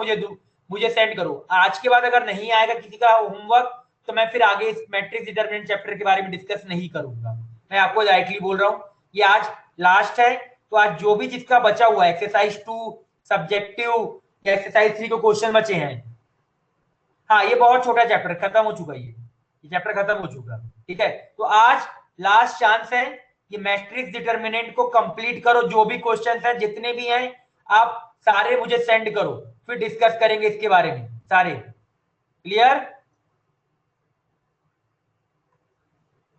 मुझे सेंड करो। आज के बाद अगर नहीं आएगा किसी का होमवर्क तो मैं फिर आगे इस मैट्रिक्स डिटर्मिनेंट चैप्टर के बारे में डिस्कस नहीं करूंगा। मैं आपको डायरेक्टली बोल रहा हूं, ये आज लास्ट है। तो आज जो भी जिसका बचा हुआ है, एक्सरसाइज 2, सब्जेक्टिव या एक्सरसाइज 3 को क्वेश्चन बचे हैं, हाँ ये बहुत छोटा चैप्टर खत्म हो चुका है, ये चैप्टर खत्म हो चुका। ठीक है, तो आज लास्ट चांस है, ये मैट्रिक्स डिटर्मिनेंट को कंप्लीट करो। जो भी क्वेश्चंस हैं जितने भी हैं, आप सारे मुझे सेंड करो, फिर डिस्कस करेंगे इसके बारे में सारे। क्लियर?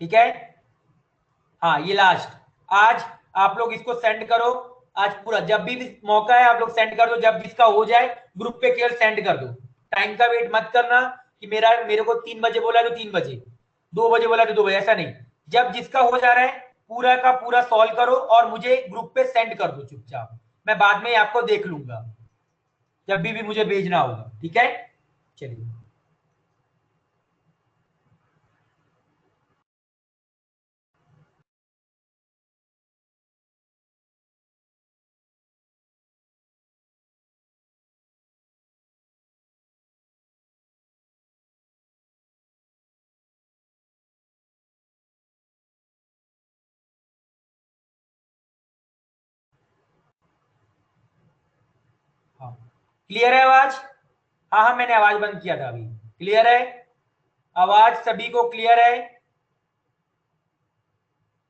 ठीक है, हाँ ये लास्ट। आज आप लोग इसको सेंड करो, आज पूरा, जब भी मौका है आप लोग सेंड कर दो। जब जिसका हो जाए ग्रुप पे केवल सेंड कर दो। टाइम का वेट मत करना कि मेरे को 3 बजे बोला तो 3 बजे, 2 बजे बोला तो 2 बजे, ऐसा नहीं। जब जिसका हो जा रहा है पूरा का पूरा सॉल्व करो और मुझे ग्रुप पे सेंड कर दो चुपचाप। मैं बाद में आपको देख लूंगा जब भी मुझे भेजना होगा। ठीक है, चलिए। हाँ, क्लियर है आवाज? हाँ हाँ, मैंने आवाज बंद किया था अभी। क्लियर है? आवाज सभी को क्लियर है?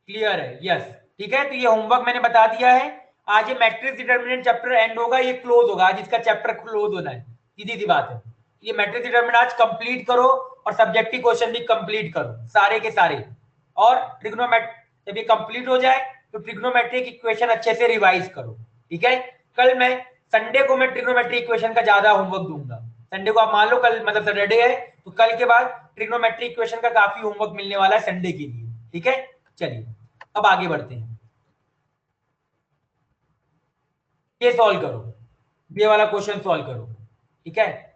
क्लियर है, यस। ठीक है, तो ये होमवर्क मैंने बता दिया है। आज ये मैट्रिक्स डिटर्मिनेंट चैप्टर एंड होगा, ये क्लोज होगा आज, इसका चैप्टर क्लोज होना है, सीधी सी बात है। ये मैट्रिक्स डिटर्मिनेंट आज कंप्लीट करो और सब्जेक्टिव क्वेश्चन भी कंप्लीट करो सारे के सारे। और ट्रिग्नोमेट जब ये कंप्लीट हो जाए तो ट्रिग्नोमेट्रिक इक्वेशन अच्छे से रिवाइज करो। ठीक है, कल मैं संडे को मैं ट्रिग्नोमेट्रिक इक्वेशन का ज्यादा होमवर्क दूंगा। संडे को आप मान लो, कल मतलब सैटरडे है तो कल के बाद ट्रिग्नोमेट्रिक इक्वेशन का काफी होमवर्क मिलने वाला है संडे के लिए। ठीक है, चलिए अब आगे बढ़ते हैं। ये सॉल्व करो, ये वाला क्वेश्चन सॉल्व करो। ठीक है,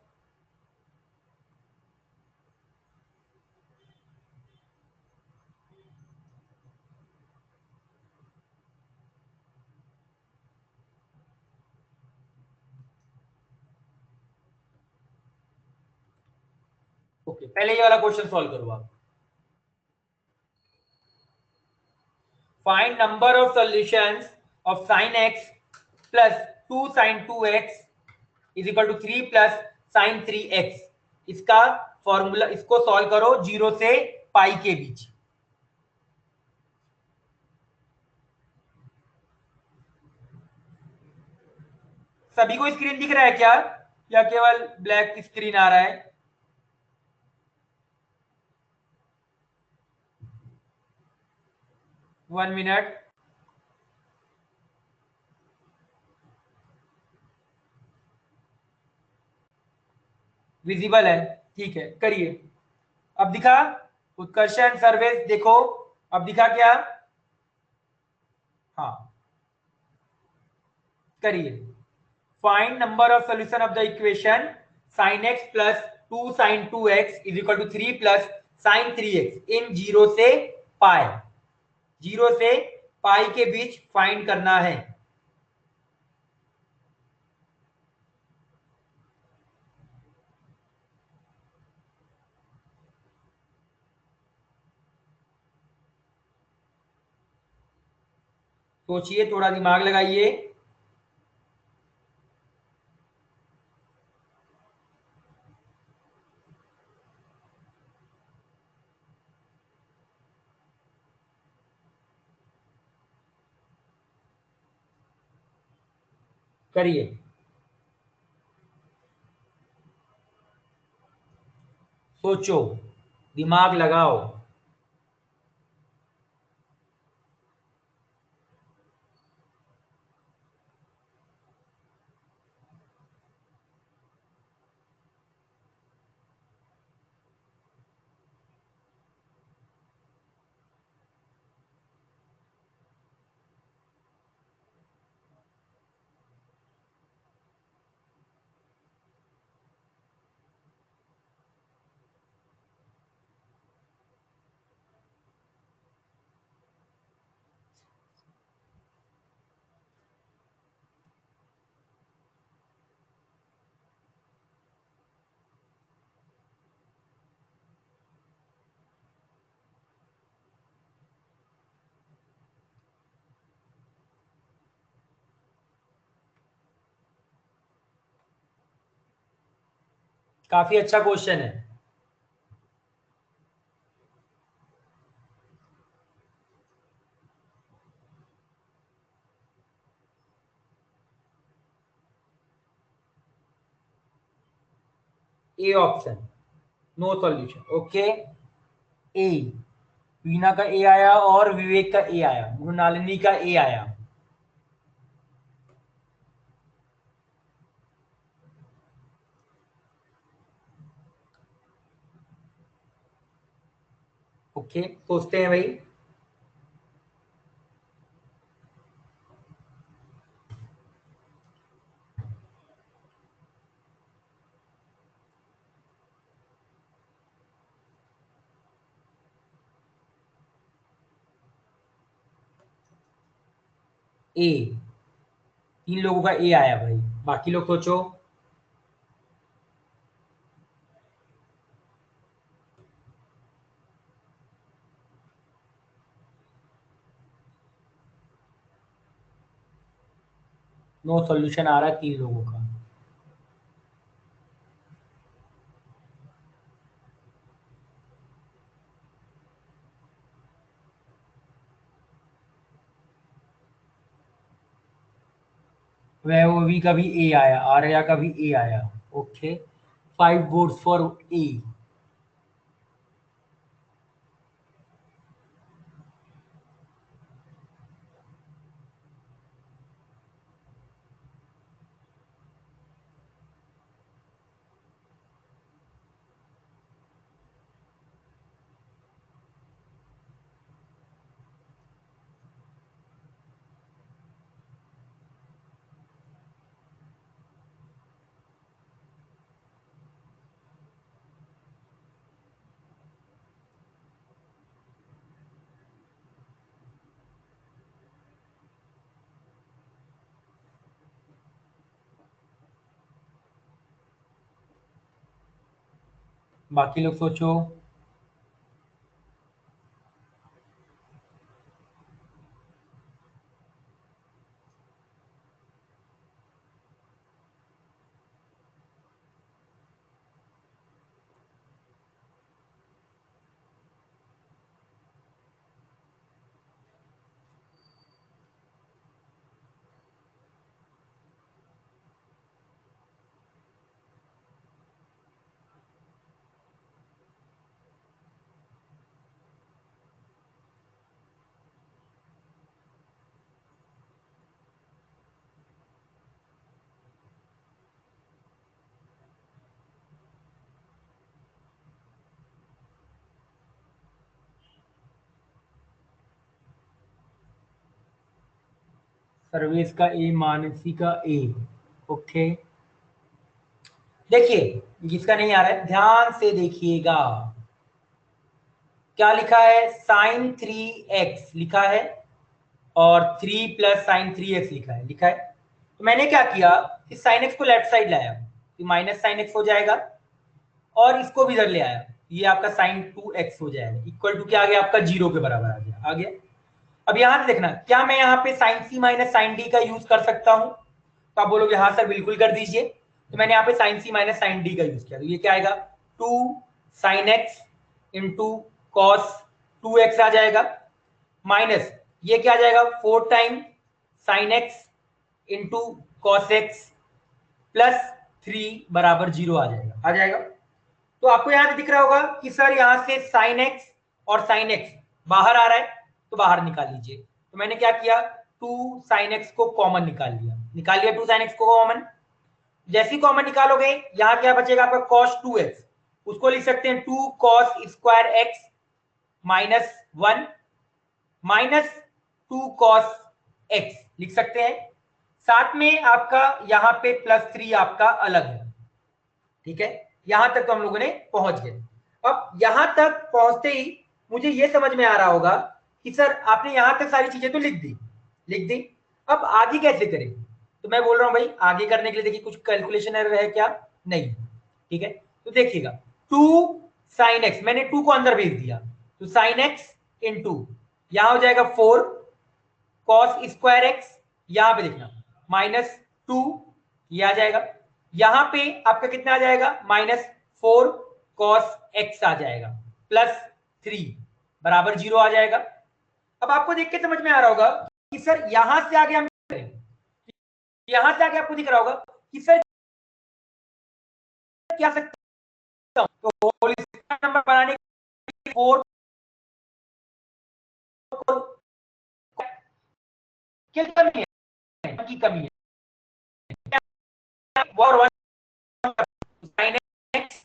ओके, पहले ये वाला क्वेश्चन सॉल्व करो आप। Find number of solutions of sin x plus 2 sin 2x is equal to 3 plus sin 3x। इसका फॉर्मूला, इसको सॉल्व करो 0 से पाई के बीच। सभी को स्क्रीन दिख रहा है क्या, या केवल ब्लैक स्क्रीन आ रहा है? 1 मिनट। विजिबल है, ठीक है, करिए। अब दिखा? उत्कर्षण सर्विस देखो, अब दिखा क्या? हाँ, करिए। Find number of solution of the equation sin x plus 2 sin 2x is equal to 3 plus sin 3x in 0 से पाई। 0 से पाई के बीच फाइंड करना है। सोचिए, थोड़ा दिमाग लगाइए। करिए। सोचो, दिमाग लगाओ। काफी अच्छा क्वेश्चन है। A option, no solution. Okay, A, Veena का ए आया और विवेक का ए आया, मृणालिनी का ए आया। ओके, सोचते हैं भाई। ए, 3 लोगों का ए आया भाई, बाकी लोग सोचो। नो सॉल्यूशन आ रहा है 3 लोगों का। वैभवी का भी ए आया, आर्या का भी ए आया। Okay, 5 votes for a. बाकी लोग सोचो। सर्वेश का ए, मानसी का ए। ओके, देखिए जिसका नहीं आ रहा है ध्यान से देखिएगा। क्या लिखा है, sin 3x लिखा है और 3 + sin 3x लिखा है। तो मैंने क्या किया, इस sin x को लेफ्ट साइड लाया, तो -sin x हो जाएगा, और इसको भी इधर ले आया, ये आपका sin 2x हो जाएगा, इक्वल टू क्या आ गया आपका 0 के बराबर आ गया। अब यहां से देखना, क्या मैं यहाँ पे sin c - sin d का यूज कर सकता हूं, तो आप बोलोगे हाँ सर बिल्कुल कर दीजिए। तो मैंने यहाँ पे sin c - sin d का यूज किया, तो ये क्या आएगा, 2 sin x into cos 2x आ जाएगा, माइनस ये क्या आ जाएगा 4 time sin x into cos x plus 3 बराबर 0 आ जाएगा, आ जाएगा। तो आपको यहां से दिख रहा होगा कि सर यहां से sin x और sin x बाहर आ रहा है, तो बाहर निकाल लीजिए। तो मैंने क्या किया, 2 sin x को कॉमन निकाल लिया, 2 sin x को कॉमन। जैसी कॉमन निकालोगे यहां क्या बचेगा आपका cos 2x, उसको लिख सकते हैं 2 cos square x minus 1 minus 2 cos x लिख सकते हैं। साथ में आपका यहां पे प्लस 3 आपका अलग है, ठीक है। यहां तक तो हम लोगों ने पहुंच गए। अब यहां तक पहुंचते ही मुझे यह समझ में आ रहा होगा कि सर आपने यहां तक सारी चीजें तो लिख दी, अब आगे कैसे करें। तो मैं बोल रहा हूं भाई आगे करने के लिए देखिए कुछ कैलकुलेशन एरर है क्या, नहीं, ठीक है। तो देखिएगा 2 sin x, मैंने 2 को अंदर भेज दिया, तो sin x इंटू यहां हो जाएगा 4 cos स्क्वायर x, यहां पे देखना -2 ये आ जाएगा, यहां पे आपका कितना आ जाएगा -4 cos x आ जाएगा प्लस 3 बराबर 0 आ जाएगा। अब आपको देख के समझ में आ रहा होगा कि सर यहां से आगे हम यहां से आगे आपको दिख रहा होगा कि सर क्या सकता हूं, तो होल स्क्वायर नंबर बनाने के 4 की कमी है और 1 sin x।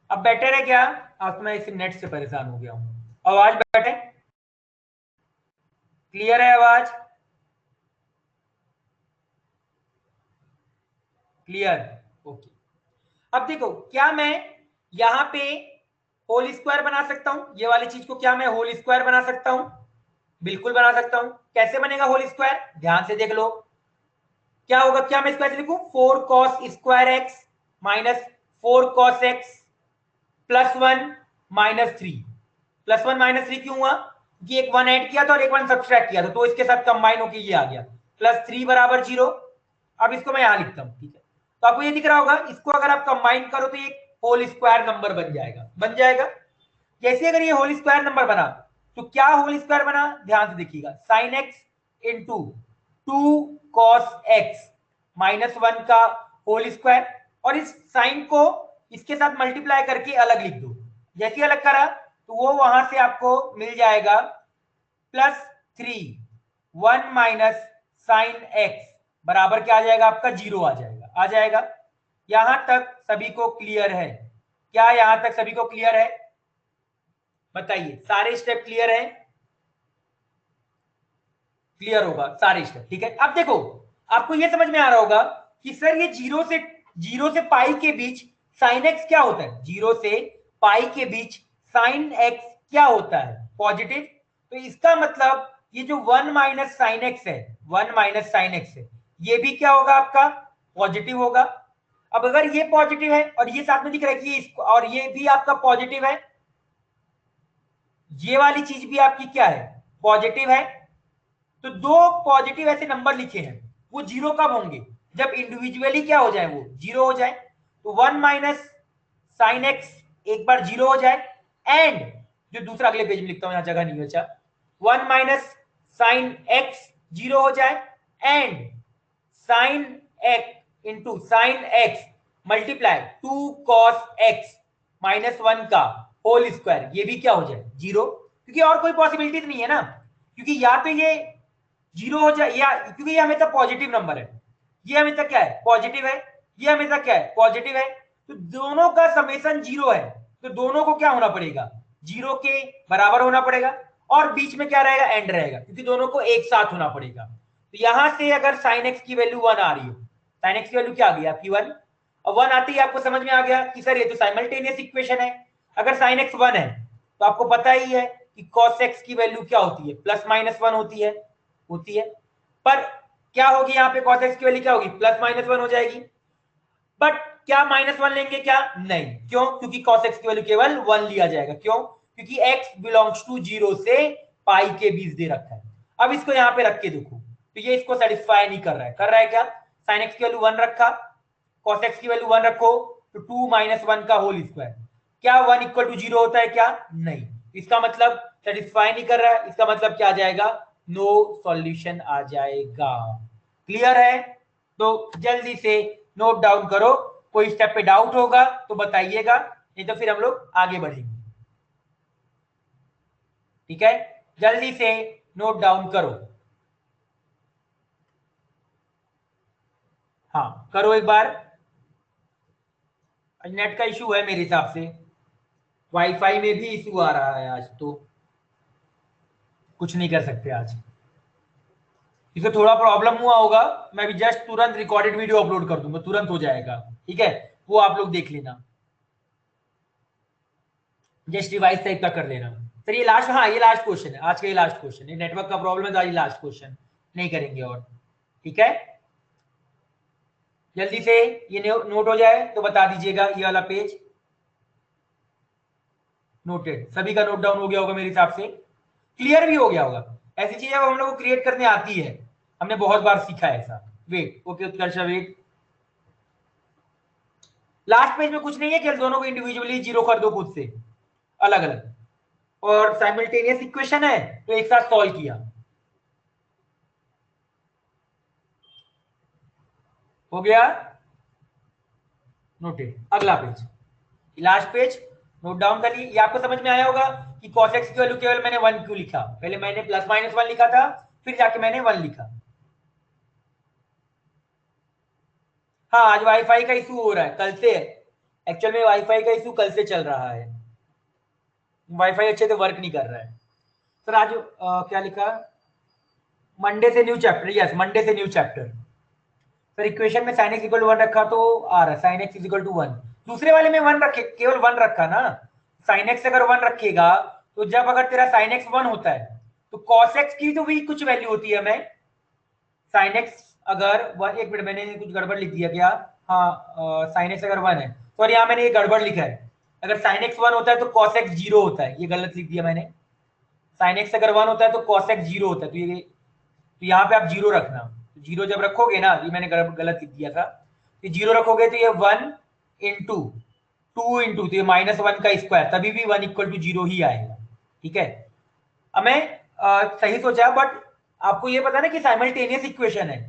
अब बेटर है क्या, अब मैं इस नेट से परेशान हो गया हूं। आवाज बैठे, क्लियर है आवाज, क्लियर, ओके। अब देखो क्या मैं यहां पे होल स्क्वायर बना सकता हूं, ये वाली चीज को क्या मैं होल स्क्वायर बना सकता हूं, बिल्कुल बना सकता हूं। कैसे बनेगा होल स्क्वायर, ध्यान से देख लो क्या होगा, क्या मैं इसको ऐसे लिखूं 4 cos square x minus 4 cos x plus 1 minus 3, plus 1 minus 3 क्यों हुआ, ये एक 1 ऐड किया था और एक 1 सब्सट्रैक्ट किया था, तो इसके साथ कंबाइन होकर ये आ गया प्लस 3 बराबर 0। अब इसको मैं यहां लिखता हूं, ठीक है। तो आपको ये दिख रहा होगा, इसको अगर आप कंबाइन करो तो ये होल स्क्वायर नंबर बन जाएगा, बन जाएगा। जैसे अगर ये होल स्क्वायर नंबर बना तो क्या होल स्क्वायर बना, ध्यान से देखिएगा sign X into 2 cos X minus 1 का होल स्क्वायर, और इस साइन को इसके साथ मल्टीप्लाई करके अलग लिख दो। जैसे अलग करा तो वो वहां से आपको मिल जाएगा प्लस 3 1 माइनस साइन एक्स बराबर क्या आ जाएगा आपका 0 आ जाएगा, आ जाएगा। यहां तक सभी को क्लियर है क्या, यहां तक सभी को क्लियर है, बताइए सारे स्टेप क्लियर है, क्लियर होगा सारे स्टेप, ठीक है। अब देखो आपको यह समझ में आ रहा होगा कि सर ये जीरो से पाई के बीच साइन एक्स क्या होता है, जीरो से पाई के बीच साइन एक्स क्या होता है, पॉजिटिव। तो इसका मतलब ये जो 1 माइनस साइन एक्स है, 1 माइनस साइन एक्स है, ये भी क्या होगा आपका पॉजिटिव होगा। अब अगर ये पॉजिटिव है और ये साथ में दिख रहा है कि और ये भी आपका पॉजिटिव है, ये वाली चीज भी आपकी क्या है पॉजिटिव है, तो दो पॉजिटिव ऐसे नंबर लिखे हैं, वो जीरो कब होंगे, जब इंडिविजुअली क्या हो जाए, वो जीरो हो जाए। तो 1 माइनस साइन एक्स एक बार जीरो हो जाए, एंड जो दूसरा अगले पेज में लिखता हूं, यहां जगह नहीं बचा, 1 माइनस साइन एक्स जीरो हो जाए, and sign X into sine x multiply 2 cos X minus 1 का होल स्क्वायर, ये भी क्या हो जाए जीरो, क्योंकि और कोई पॉसिबिलिटी नहीं है ना, क्योंकि या तो ये जीरो हो जाए या, क्योंकि ये हमेशा पॉजिटिव नंबर है, ये हमेशा क्या है पॉजिटिव है, ये हमेशा क्या है पॉजिटिव है, तो दोनों का समेशन जीरो है, तो दोनों को क्या होना पड़ेगा, जीरो के बराबर होना पड़ेगा, और बीच में क्या रहेगा एंड रहेगा, क्योंकि दोनों को एक साथ होना पड़ेगा। तो यहां से अगर साइन एक्स की वैल्यू 1 आ रही है, साइन एक्स की वैल्यू क्या आ गई आपकी 1, और 1 आते ही आपको समझ में आ गया कि सर ये तो साइमल्टेनियस इक्वेशन है। अगर साइन एक्स 1 है तो आपको पता ही है कि कॉस एक्स की वैल्यू क्या होती है, प्लस माइनस 1 होती है। पर क्या होगी यहाँ पे cos x की वैल्यू क्या होगी, प्लस माइनस 1 हो जाएगी। बट क्या माइनस 1 लेंगे क्या, नहीं, क्यों, क्योंकि cos x की वैल्यू केवल 1 लिया जाएगा, क्यों, क्योंकि x बिलोंग्स टू 0 से पाई के बीच दे रखा है। अब इसको यहाँ पे रख के देखो, तो ये इसको सेटिस्फाई नहीं कर रहा है। कर रहा है क्या, साइन एक्स की वैल्यू 1 रखा, कॉस एक्स की वैल्यू 1 रखो, तो 2 माइनस 1 का होल स्क्वायर। क्या 1 इक्वल टू 0 होता है क्या, नहीं। इसका मतलब सेटिस्फाई नहीं कर रहा है, इसका मतलब क्या आ जाएगा, नो सॉल्यूशन आ जाएगा। क्लियर है, तो जल्दी से नोट डाउन करो। कोई स्टेप पे डाउट होगा तो बताइएगा, नहीं तो फिर हम लोग आगे बढ़ेंगे। ठीक है, जल्दी से नोट डाउन करो। हाँ करो एक बार। नेट का इशू है मेरे हिसाब से, वाईफाई में भी इशू आ रहा है आज, तो कुछ नहीं कर सकते आज। इसे थोड़ा प्रॉब्लम हुआ होगा, मैं भी जस्ट तुरंत रिकॉर्डेड वीडियो अपलोड कर दूंगा, तुरंत हो जाएगा। ठीक है, वो आप लोग देख लेना, जस्ट रिवाइज टाइप का कर लेना। सर ये लास्ट, हाँ ये लास्ट क्वेश्चन है आज का, ये लास्ट क्वेश्चन है, नेटवर्क का प्रॉब्लम है तो आज लास्ट क्वेश्चन नहीं करेंगे और। ठीक है, जल्दी से ये नोट हो जाए तो बता दीजिएगा। ये वाला पेज नोटेड, सभी का नोट डाउन हो गया होगा मेरे हिसाब से, क्लियर भी हो गया होगा। ऐसी चीजें हम लोग को क्रिएट करने आती है, हमने बहुत बार सीखा है ऐसा। Wait, okay Utkarsha wait. Last page में कुछ नहीं है, केवल दोनों को इंडिविजुअली जीरो कर दो खुद से, अलग अलग, और साइमल्टेनियस इक्वेशन है तो एक साथ सॉल्व किया, हो गया नोटेड। अगला page, last page note down कर ली। ये आपको समझ में आया होगा कि cos x की वैल्यू केवल मैंने 1 क्यों लिखा, पहले मैंने प्लस माइनस 1 लिखा था, फिर जाके मैंने 1 लिखा। हाँ आज वाईफाई का इशू हो रहा है, कल से है एक्चुअल में, वाईफाई का इशू कल से चल रहा है, वाईफाई अच्छे से वर्क नहीं कर रहा है। सर आज क्या लिखा, मंडे से न्यू चैप्टर, यस मंडे से न्यू चैप्टर। सर इक्वेशन में साइन एक्स इक्वल टू 1 रखा तो आ रहा है साइन एक्स इक्वल टू 1, दूसरे वाले में 1 रखे, केवल 1 रखा ना। साइन एक्स अगर 1 रखेगा तो जब अगर तेरा साइन एक्स 1 होता है तो कॉस एक्स की तो भी कुछ वैल्यू होती है। मैं साइन एक्स अगर 1, एक मिनट मैंने कुछ गड़बड़ लिख दिया क्या, हाँ साइन एक्स अगर 1 है, सॉरी यहाँ मैंने ये गड़बड़ लिखा है, अगर साइन एक्स 1 होता है तो कॉस एक्स 0 होता है, ये गलत लिख दिया मैंने। साइन एक्स अगर 1 होता है तो कॉस एक्स 0 होता है, तो ये तो यहाँ पे आप 0 रखना, जीरो जब रखोगे ना, ये मैंने गलत लिख दिया था, कि 0 रखोगे तो ये 1 इंटू 2 इंटू, तो ये -1 का स्क्वायर, तभी भी 1 इक्वल टू 0 ही आएगा। ठीक है, अब मैं सही सोचा, बट आपको ये पता ना कि साइमल्टेनियस इक्वेशन है,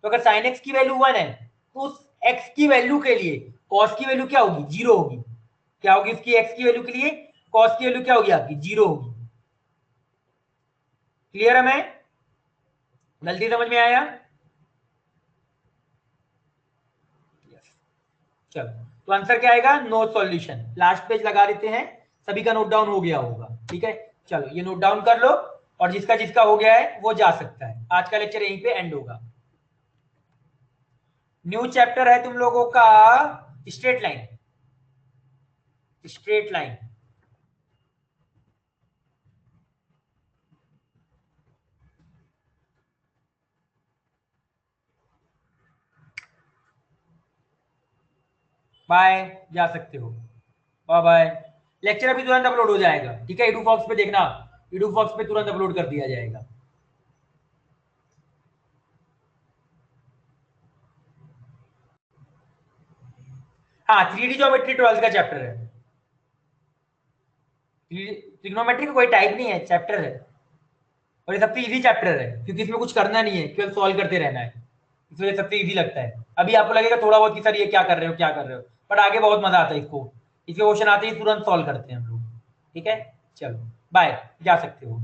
तो अगर साइन एक्स की वैल्यू 1 है तो उस एक्स की वैल्यू के लिए कॉस की वैल्यू क्या होगी, 0 होगी। क्या होगी उसकी एक्स की वैल्यू के लिए, कॉस की वैल्यू क्या होगी आपकी, 0 होगी। क्लियर है, मैं गलती समझ में आया, चलो तो आंसर क्या आएगा, नो सॉल्यूशन। लास्ट पेज लगा देते हैं, सभी का नोट डाउन हो गया होगा। ठीक है, चलो ये नोट डाउन कर लो, और जिसका जिसका हो गया है वो जा सकता है। आज का लेक्चर यहीं पे एंड होगा। न्यू चैप्टर है तुम लोगों का straight line, straight line. Bye, जा सकते हो, बाय बाय। लेक्चर अभी तुरंत अपलोड हो जाएगा, ठीक है, एडूफॉक्स पे देखना, एडूफॉक्स पे तुरंत अपलोड कर दिया जाएगा। हाँ 3D ज्योमेट्री 12th का चैप्टर है, ट्रिग्नोमेट्री का कोई टाइप नहीं है, चैप्टर है, और ये सबसे इजी चैप्टर है क्योंकि इसमें कुछ करना नहीं है, केवल सॉल्व करते रहना है, इसलिए सबसे इजी लगता है। अभी आपको लगेगा थोड़ा बहुत कि सर ये क्या कर रहे हो क्या कर रहे हो, बट आगे बहुत मजा आता है इसको, इसके क्वेश्चन आते ही तुरंत सॉल्व करते हैं हम लोग। ठीक है, चलो बाय, जा सकते हो।